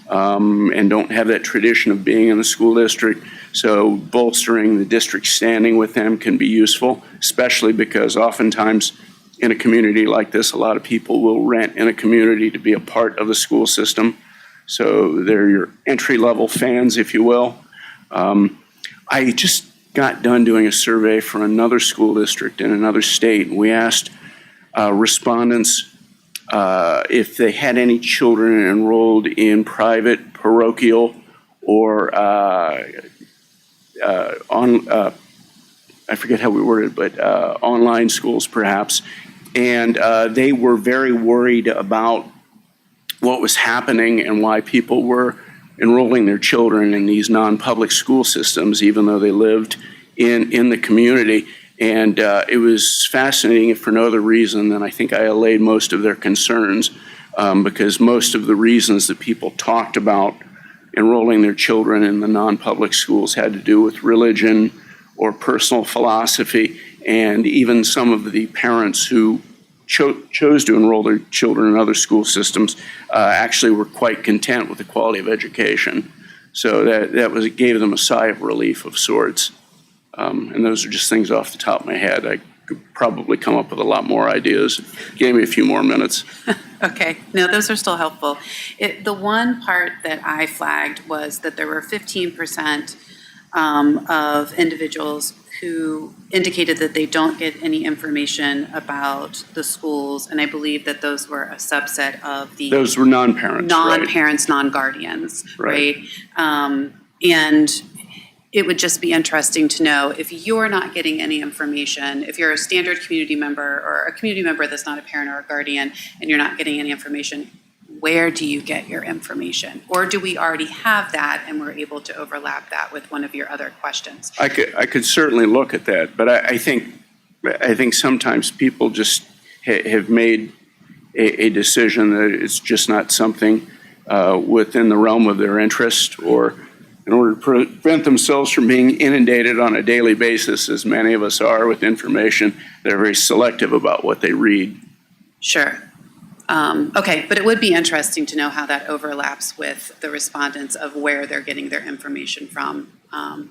and don't have that tradition of being in the school district. So bolstering the district standing with them can be useful, especially because oftentimes in a community like this, a lot of people will rent in a community to be a part of the school system. So they're your entry-level fans, if you will. I just got done doing a survey for another school district in another state. We asked respondents if they had any children enrolled in private, parochial, or I forget how we worded, but online schools perhaps. And they were very worried about what was happening and why people were enrolling their children in these non-public school systems, even though they lived in the community. And it was fascinating, if for no other reason than I think I allayed most of their concerns, because most of the reasons that people talked about enrolling their children in the non-public schools had to do with religion or personal philosophy, and even some of the parents who chose to enroll their children in other school systems actually were quite content with the quality of education. So it gave them a sigh of relief of sorts. And those are just things off the top of my head. I could probably come up with a lot more ideas. Give me a few more minutes. Okay, no, those are still helpful. The one part that I flagged was that there were 15% of individuals who indicated that they don't get any information about the schools, and I believe that those were a subset of the Those were non-parents, right? non-parents, non-guardians, Right. right? And it would just be interesting to know if you're not getting any information, if you're a standard community member or a community member that's not a parent or a guardian, and you're not getting any information, where do you get your information? Or do we already have that and we're able to overlap that with one of your other questions? I could certainly look at that, but I think sometimes people just have made a decision that it's just not something within the realm of their interest, or in order to prevent themselves from being inundated on a daily basis, as many of us are with information, they're very selective about what they read. Sure. Okay, but it would be interesting to know how that overlaps with the respondents of where they're getting their information from.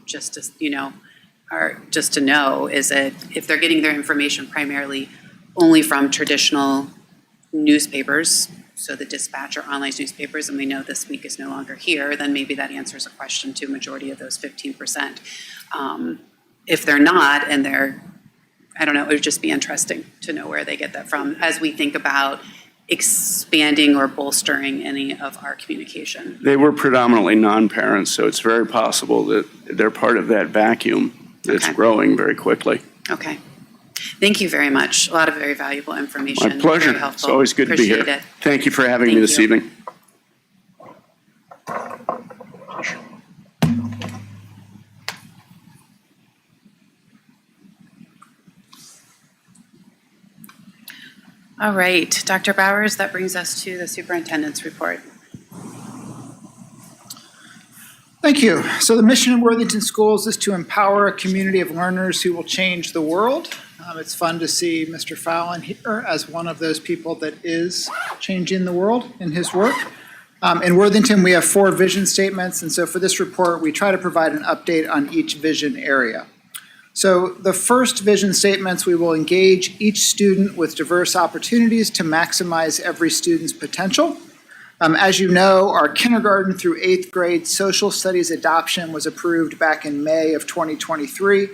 Just to know, is it, if they're getting their information primarily only from traditional newspapers, so the Dispatch or online newspapers, and we know This Week is no longer here, then maybe that answers a question to a majority of those 15%. If they're not, and I don't know, it would just be interesting to know where they get that from as we think about expanding or bolstering any of our communication. They were predominantly non-parents, so it's very possible that they're part of that vacuum that's Okay. growing very quickly. Okay. Thank you very much. A lot of very valuable information. My pleasure. Very helpful. It's always good to be here. Appreciate it. Thank you for having me Thank this you. evening. All right, Dr. Bowers, that brings us to the superintendent's report. Thank you. So the mission of Worthington Schools is to empower a community of learners who will change the world. It's fun to see Mr. Fallon here as one of those people that is changing the world in his work. In Worthington, we have 4 vision statements, and so for this report, we try to provide an update on each vision area. So the first vision statements, we will engage each student with diverse opportunities to maximize every student's potential. As you know, our kindergarten through 8th grade social studies adoption was approved back in May of 2023.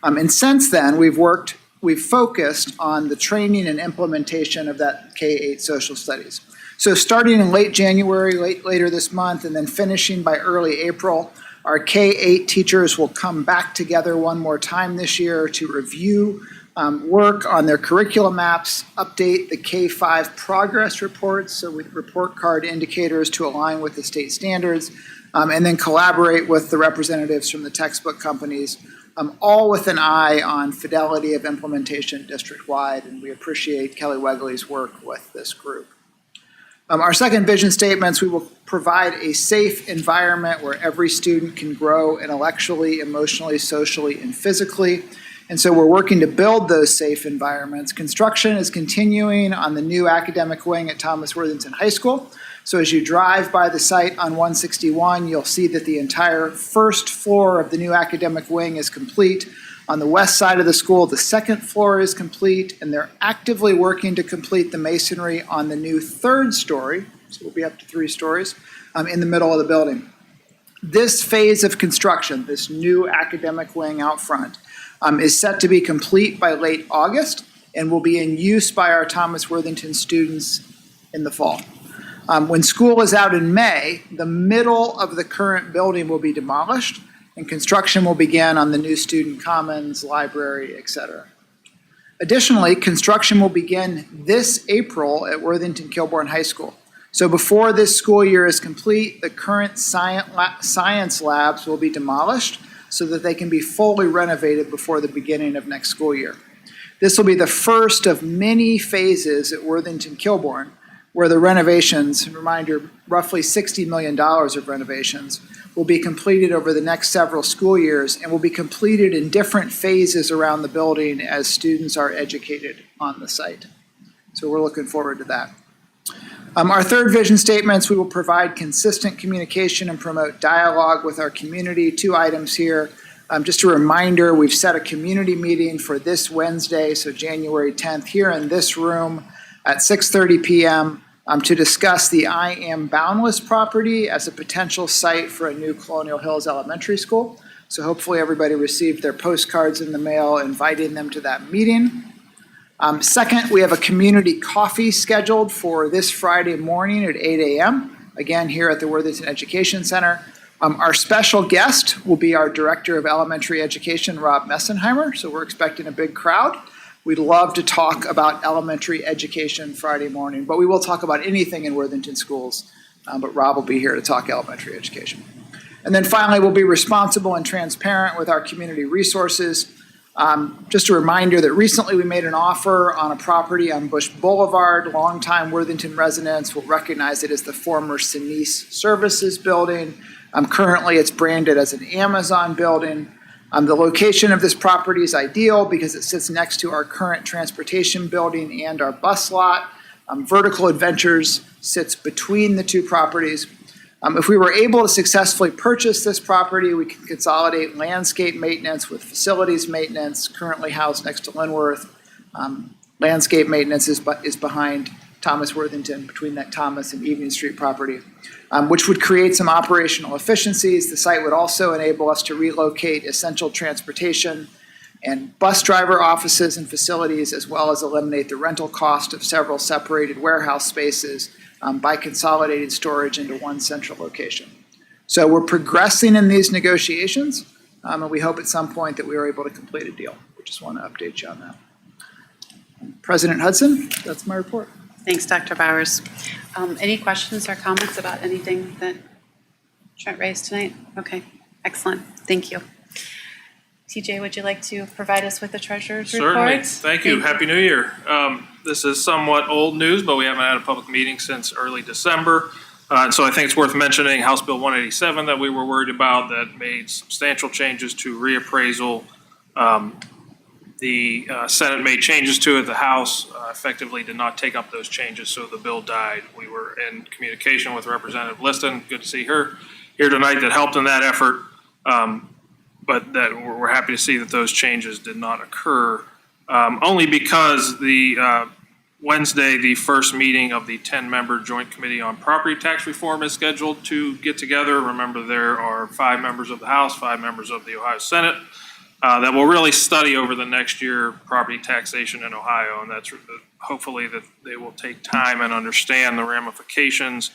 And since then, we've focused on the training and implementation of that K-8 social studies. So starting in late January, later this month, and then finishing by early April, our K-8 teachers will come back together one more time this year to review work on their curriculum maps, update the K-5 progress reports, so with report card indicators to align with the state standards, and then collaborate with the representatives from the textbook companies, all with an eye on fidelity of implementation district-wide, and we appreciate Kelly Wegley's work with this group. Our second vision statements, we will provide a safe environment where every student can grow intellectually, emotionally, socially, and physically. And so we're working to build those safe environments. Construction is continuing on the new academic wing at Thomas Worthington High School. So as you drive by the site on 161, you'll see that the entire first floor of the new academic wing is complete. On the west side of the school, the second floor is complete, and they're actively working to complete the masonry on the new third story, so we'll be up to 3 stories, in the middle of the building. This phase of construction, this new academic wing out front, is set to be complete by late August and will be in use by our Thomas Worthington students in the fall. When school is out in May, the middle of the current building will be demolished and construction will begin on the new student commons, library, et cetera. Additionally, construction will begin this April at Worthington Kilbourne High School. So before this school year is complete, the current science labs will be demolished so that they can be fully renovated before the beginning of next school year. This will be the first of many phases at Worthington Kilbourne, where the renovations, reminder, roughly $60 million of renovations, will be completed over the next several school years and will be completed in different phases around the building as students are educated on the site. So we're looking forward to that. Our third vision statements, we will provide consistent communication and promote dialogue with our community. 2 items here. Just a reminder, we've set a community meeting for this Wednesday, so January 10th, here in this room at 6:30 p.m. To discuss the I Am Boundless property as a potential site for a new Colonial Hills Elementary School. So hopefully everybody received their postcards in the mail inviting them to that meeting. Second, we have a community coffee scheduled for this Friday morning at 8 a.m., again here at the Worthington Education Center. Our special guest will be our Director of Elementary Education, Rob Messenheimer, so we're expecting a big crowd. We'd love to talk about elementary education Friday morning, but we will talk about anything in Worthington schools, but Rob will be here to talk elementary education. And then finally, we'll be responsible and transparent with our community resources. Just a reminder that recently we made an offer on a property on Bush Boulevard. Longtime Worthington residents will recognize it as the former Sinise Services Building. Currently, it's branded as an Amazon building. The location of this property is ideal because it sits next to our current transportation building and our bus lot. Vertical Adventures sits between the 2 properties. If we were able to successfully purchase this property, we can consolidate landscape maintenance with facilities maintenance, currently housed next to Linworth. Landscape maintenance is behind Thomas Worthington, between that Thomas and Evening Street property, which would create some operational efficiencies. The site would also enable us to relocate essential transportation and bus driver offices and facilities, as well as eliminate the rental cost of several separated warehouse spaces by consolidating storage into one central location. So we're progressing in these negotiations, and we hope at some point that we are able to complete a deal. We just want to update you on that. President Hudson, that's my report. Thanks, Dr. Bowers. Any questions or comments about anything that Trent raised tonight? Okay, excellent. Thank you. TJ, would you like to provide us with the treasurer's report? Certainly. Thank you. Happy New Year. This is somewhat old news, but we haven't had a public meeting since early December. And so I think it's worth mentioning House Bill 187 that we were worried about that made substantial changes to reappraisal. The Senate made changes to it. The House effectively did not take up those changes, so the bill died. We were in communication with Representative Liston. Good to see her here tonight that helped in that effort. But that we're happy to see that those changes did not occur, only because the Wednesday, the first meeting of the 10-member Joint Committee on Property Tax Reform is scheduled to get together. Remember, there are 5 members of the House, 5 members of the Ohio Senate that will really study over the next year property taxation in Ohio, and that's hopefully that they will take time and understand the ramifications.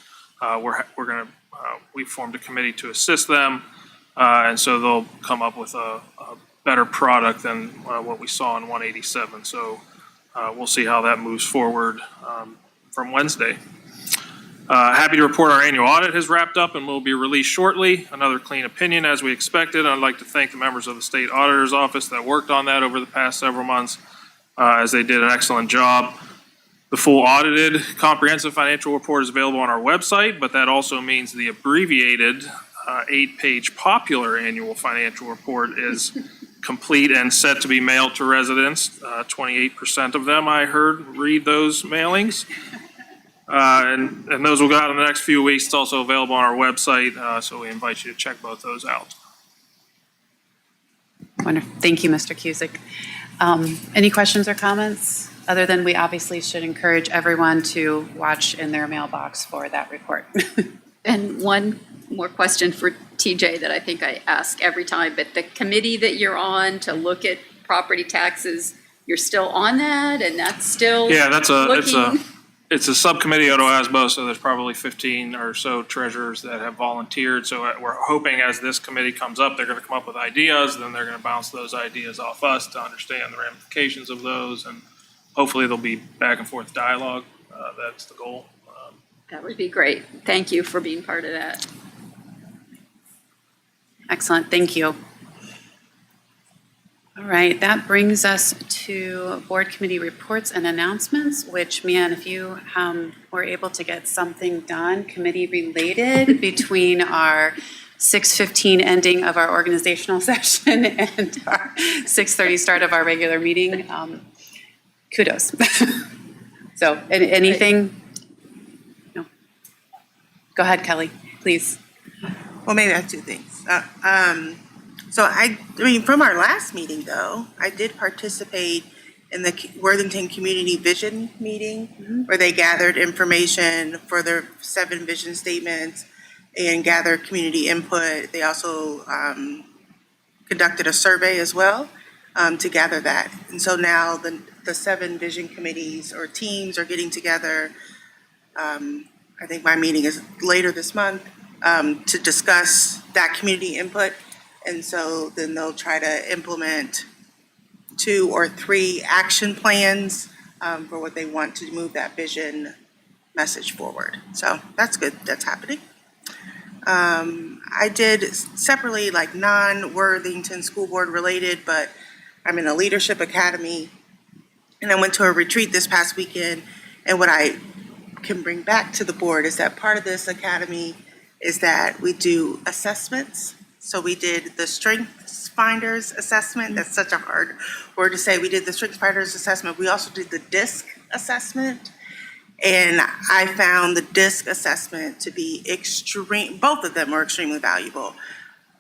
We formed a committee to assist them. And so they'll come up with a better product than what we saw in 187. So we'll see how that moves forward from Wednesday. Happy to report our annual audit has wrapped up and will be released shortly. Another clean opinion as we expected. I'd like to thank the members of the State Auditor's Office that worked on that over the past several months as they did an excellent job. The full audited comprehensive financial report is available on our website, but that also means the abbreviated 8-page popular annual financial report is complete and set to be mailed to residents. 28% of them, I heard, read those mailings. And those will go out in the next few weeks. It's also available on our website, so we invite you to check both those out. Wonderful. Thank you, Mr. Cusick. Any questions or comments? Other than we obviously should encourage everyone to watch in their mailbox for that report. And one more question for TJ that I think I ask every time, but the committee that you're on to look at property taxes, you're still on that, and that's still Yeah, looking? it's a subcommittee at OASBO, so there's probably 15 or so treasurers that have volunteered. So we're hoping as this committee comes up, they're going to come up with ideas, then they're going to bounce those ideas off us to understand the ramifications of those, and hopefully there'll be back and forth dialogue. That's the goal. That would be great. Thank you for being part of that. Excellent, thank you. All right, that brings us to board committee reports and announcements, which, man, if you were able to get something done committee related between our 6:15 ending of our organizational session and our 6:30 start of our regular meeting, kudos. So anything? No. Go ahead, Kelly, please. Well, maybe I have two things. So I mean, from our last meeting though, I did participate in the Worthington Community Vision meeting where they gathered information for their 7 vision statements and gathered community input. They also conducted a survey as well to gather that. And so now the 7 vision committees or teams are getting together. I think my meeting is later this month to discuss that community input. And so then they'll try to implement 2 or 3 action plans for what they want to move that vision message forward. So that's good, that's happening. I did separately, like non-Worthington School Board related, but I'm in a leadership academy and I went to a retreat this past weekend. And what I can bring back to the board is that part of this academy is that we do assessments. So we did the Strengths Finders assessment. That's such a hard word to say. We did the Strengths Finders assessment. We also did the DISC assessment. And I found the DISC assessment to be both of them were extremely valuable.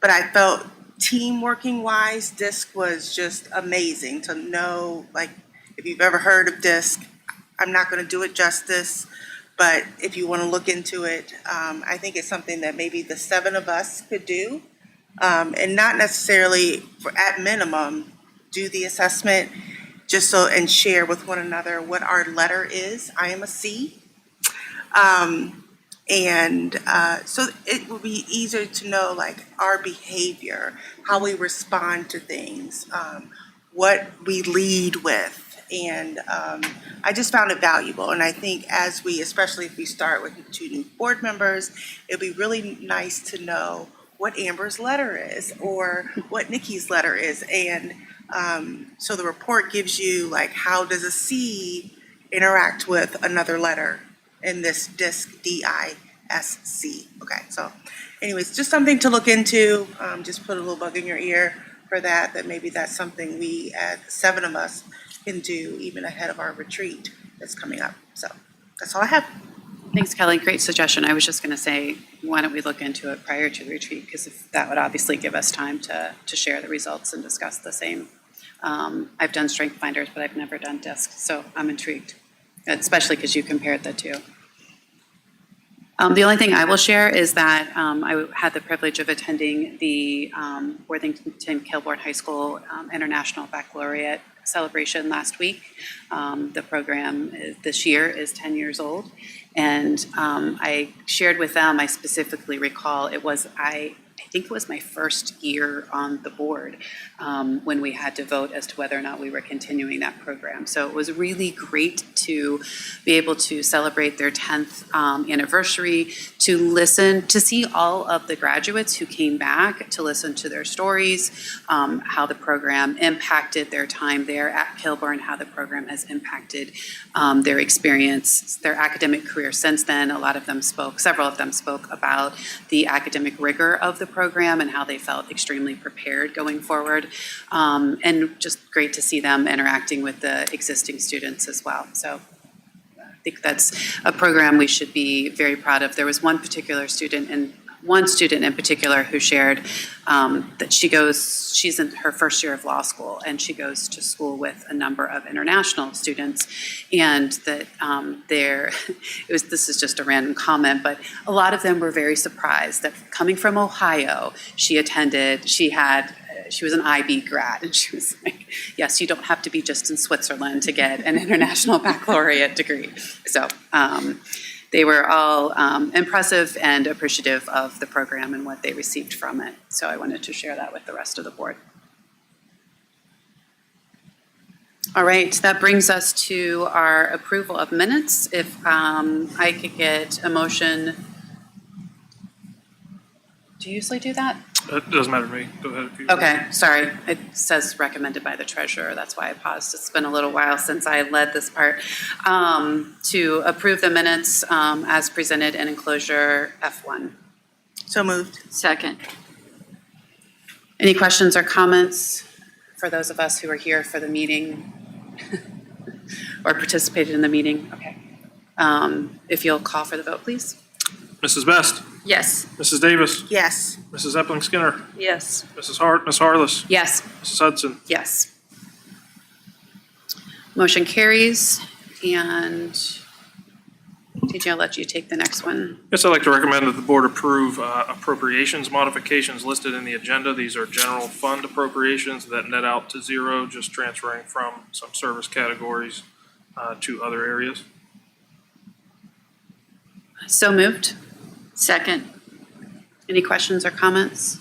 But I felt team working wise, DISC was just amazing to know, like, if you've ever heard of DISC, I'm not going to do it justice. But if you want to look into it, I think it's something that maybe the 7 of us could do. And not necessarily, at minimum, do the assessment just so and share with one another what our letter is. I am a C. So it will be easier to know like our behavior, how we respond to things, what we lead with. And I just found it valuable. And I think especially if we start with 2 new board members, it'd be really nice to know what Amber's letter is or what Nikki's letter is. And so the report gives you like, how does a C interact with another letter in this DISC, D-I-S-C. Okay, so anyways, just something to look into. Just put a little bug in your ear for that maybe that's something we, 7 of us, can do even ahead of our retreat that's coming up. So that's all I have. Thanks, Kelly. Great suggestion. I was just going to say, why don't we look into it prior to the retreat? Because that would obviously give us time to share the results and discuss the same. I've done Strength Finders, but I've never done DISC, so I'm intrigued, especially because you compared the 2. The only thing I will share is that I had the privilege of attending the Worthington Kilbourne High School International Baccalaureate celebration last week. The program this year is 10 years old. And I shared with them, I specifically recall, I think it was my first year on the board when we had to vote as to whether or not we were continuing that program. So it was really great to be able to celebrate their 10th anniversary, to listen, to see all of the graduates who came back, to listen to their stories, how the program impacted their time there at Kilbourne, how the program has impacted their experience, their academic career since then. Several of them spoke about the academic rigor of the program and how they felt extremely prepared going forward. And just great to see them interacting with the existing students as well. So think that's a program we should be very proud of. There was one student in particular who shared that she's in her first year of law school, and she goes to school with a number of international students, and that this is just a random comment, but a lot of them were very surprised that coming from Ohio, she was an IB grad, and she was like, yes, you don't have to be just in Switzerland to get an international baccalaureate degree. So they were all impressive and appreciative of the program and what they received from it. So I wanted to share that with the rest of the board. All right, that brings us to our approval of minutes. If I could get a motion. Do you usually do that? It doesn't matter to me. Go ahead. If you Okay, sorry. It says recommended by the treasurer. That's why I paused. It's been a little while since I led this part. To approve the minutes as presented in enclosure F1. So moved. Second. Any questions or comments for those of us who are here for the meeting or participated in the meeting? Okay. If you'll call for the vote, please. Mrs. Best, Yes. Mrs. Davis, Yes. Mrs. Epling Skinner, Yes. Ms. Harless, Yes. Mrs. Hudson. Yes. Motion carries. And TJ, I'll let you take the next one. Yes, I'd like to recommend that the board approve appropriations modifications listed in the agenda. These are general fund appropriations that net out to zero, just transferring from some service categories to other areas. So moved. Second. Any questions or comments?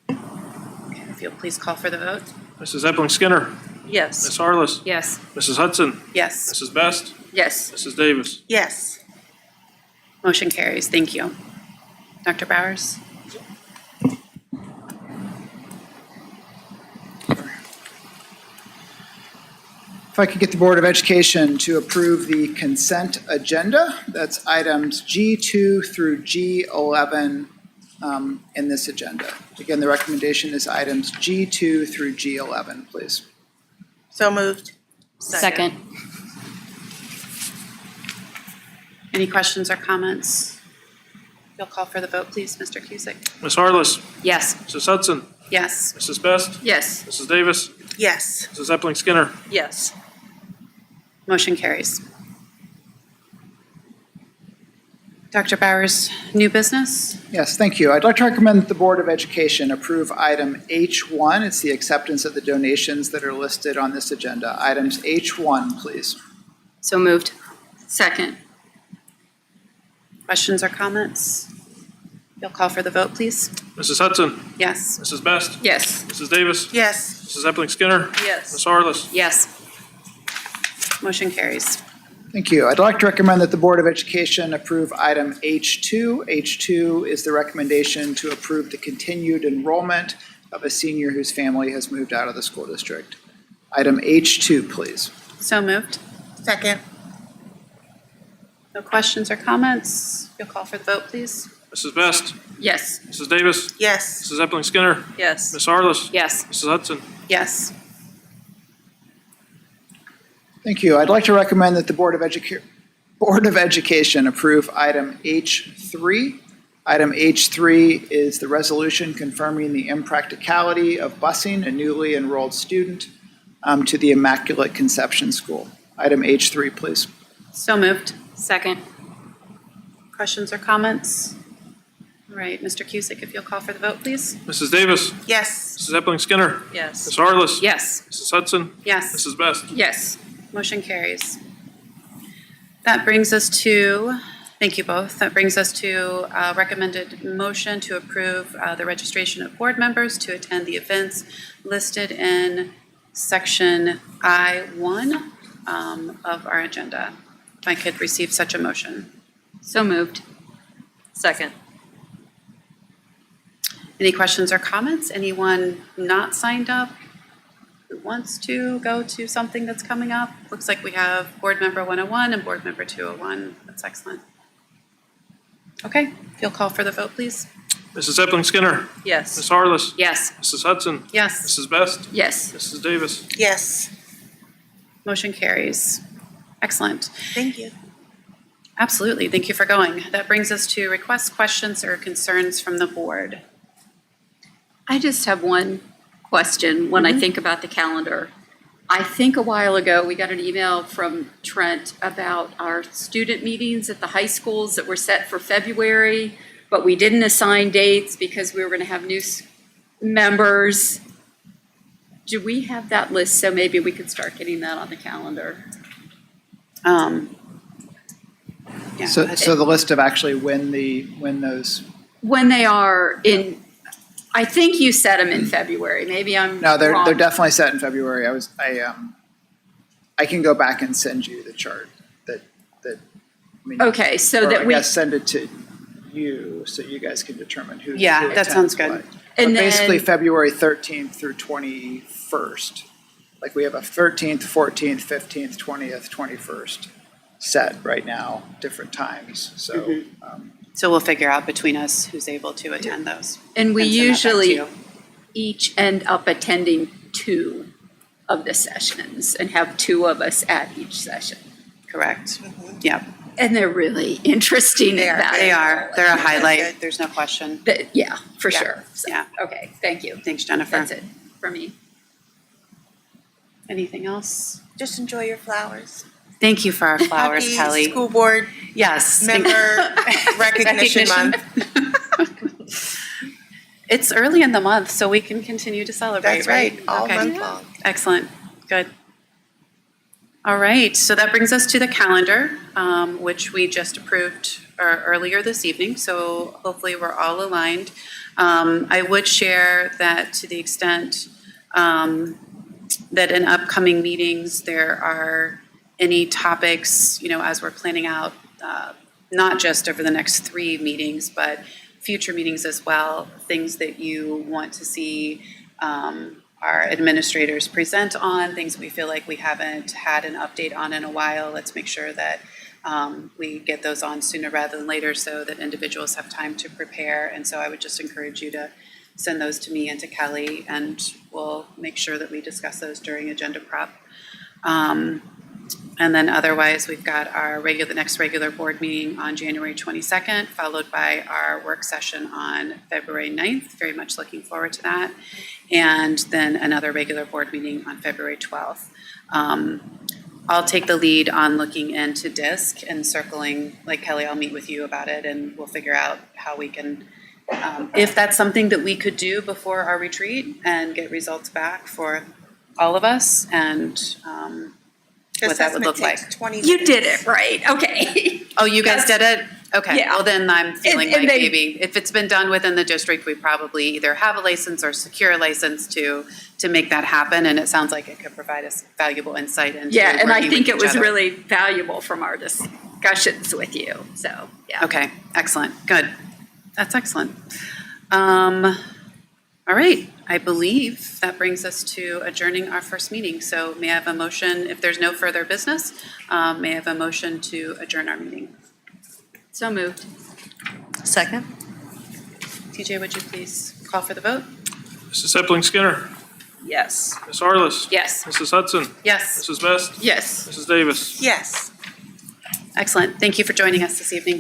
Okay, if you'll please call for the vote. Mrs. Epling Skinner, Yes. Ms. Harless, Yes. Mrs. Hudson, Yes. Mrs. Best, Yes. Mrs. Davis. Yes. Motion carries. Thank you. Dr. Bowers? If I could get the Board of Education to approve the consent agenda, that's items G2 through G11 in this agenda. Again, the recommendation is items G2 through G11, please. So moved. Second. Any questions or comments? You'll call for the vote, please, Mr. Cusick. Ms. Harless, Yes. Mrs. Hudson, Yes. Mrs. Best, Yes. Mrs. Davis, Yes. Mrs. Epling Skinner. Yes. Motion carries. Dr. Bowers, new business? Yes, thank you. I'd like to recommend that the Board of Education approve item H1. It's the acceptance of the donations that are listed on this agenda. Items H1, please. So moved. Second. Questions or comments? You'll call for the vote, please. Mrs. Hudson, Yes. Mrs. Best, Yes. Mrs. Davis, Yes. Mrs. Epling Skinner, Yes. Ms. Harless. Yes. Motion carries. Thank you. I'd like to recommend that the Board of Education approve item H2. H2 is the recommendation to approve the continued enrollment of a senior whose family has moved out of the school district. Item H2, please. So moved. Second. No questions or comments? You'll call for the vote, please. Mrs. Best, Yes. Mrs. Davis, Yes. Mrs. Epling Skinner, Yes. Ms. Harless, Yes. Mrs. Hudson. Yes. Thank you. I'd like to recommend that the Board of Education approve item H3. Item H3 is the resolution confirming the impracticality of busing a newly enrolled student to the Immaculate Conception School. Item H3, please. So moved. Second. Questions or comments? All right, Mr. Cusick, if you'll call for the vote, please. Mrs. Davis, Yes. Mrs. Epling Skinner, Yes. Ms. Harless, Yes. Mrs. Hudson, Yes. Mrs. Best. Yes. Motion carries. That brings us to, thank you both, that brings us to a recommended motion to approve the registration of board members to attend the events listed in section I-1 of our agenda. If I could receive such a motion. So moved. Second. Any questions or comments? Anyone not signed up who wants to go to something that's coming up? Looks like we have Board Member 101 and Board Member 201. That's excellent. Okay, if you'll call for the vote, please. Mrs. Epling Skinner, Yes. Ms. Harless, Yes. Mrs. Hudson, Yes, Mrs. Best, Yes. Mrs. Davis. Yes. motion carries. Excellent. Thank you. Absolutely. Thank you for going. That brings us to requests, questions, or concerns from the board. I just have one question when I think about the calendar. I think a while ago, we got an email from Trent about our student meetings at the high schools that were set for February, but we didn't assign dates because we were going to have new members. Do we have that list? So maybe we could start getting that on the calendar. Yeah, So the list of actually when those, When they are in, I think you set them in February. Maybe I'm no, they're wrong. definitely set in February. I can go back and send you the chart that, I mean. Okay, so or that I we, guess send it to you so you guys can determine who. Yeah, who that sounds attends good. what. And But basically then- February 13th through 21st. Like we have a 13th, 14th, 15th, 20th, 21st set right now, different times. So, So we'll figure out between us who's able to attend those. and we and send that back to usually you. each end up attending 2 of the sessions and have 2 of us at each session. Correct. Yeah, And they're really interesting They and are. they valuable. are. They're a That's highlight. good. There's no question. But yeah, for Yeah, sure. So, yeah. Okay, thank you. Thanks, Jennifer. That's it for me. Anything else? Just enjoy your flowers. Thank you for our flowers, Happy Kelly. School Board Yes. Member Recognition Month. It's early in the month, so we can continue to celebrate, That's right, all Okay. month long. Excellent, good. All right, so that brings us to the calendar, which we just approved earlier this evening, so hopefully we're all aligned. I would share that to the extent that in upcoming meetings, there are any topics, as we're planning out, not just over the next 3 meetings, but future meetings as well, things that you want to see our administrators present on, things we feel like we haven't had an update on in a while. Let's make sure that we get those on sooner rather than later so that individuals have time to prepare. And so I would just encourage you to send those to me and to Kelly, and we'll make sure that we discuss those during agenda prep. And then otherwise, we've got our next regular board meeting on January 22nd, followed by our work session on February 9th. Very much looking forward to that. And then another regular board meeting on February 12th. I'll take the lead on looking into DISC and circling, like Kelly, I'll meet with you about it and we'll figure out how we can, if that's something that we could do before our retreat and get results back for all of us, and what that would look like. Assessment takes 20 You minutes. did it right, okay. Oh, you guys did it? Okay, Yeah. well then I'm feeling And like they- maybe if it's been done within the district, we probably either have a license or secure a license to make that happen. And it sounds like it could provide us valuable insight into Yeah, and I working think with it each was other. really valuable from our discussions with you, so, yeah. Okay, excellent, good. That's excellent. All right, I believe that brings us to adjourning our first meeting. So may I have a motion, if there's no further business, may I have a motion to adjourn our meeting? So moved. Second? TJ, would you please call for the vote? Mrs. Epling Skinner. Yes. Ms. Harless. Yes. Mrs. Hudson. Yes, Mrs. Best. Yes. Mrs. Davis. Yes. excellent. Thank you for joining us this evening.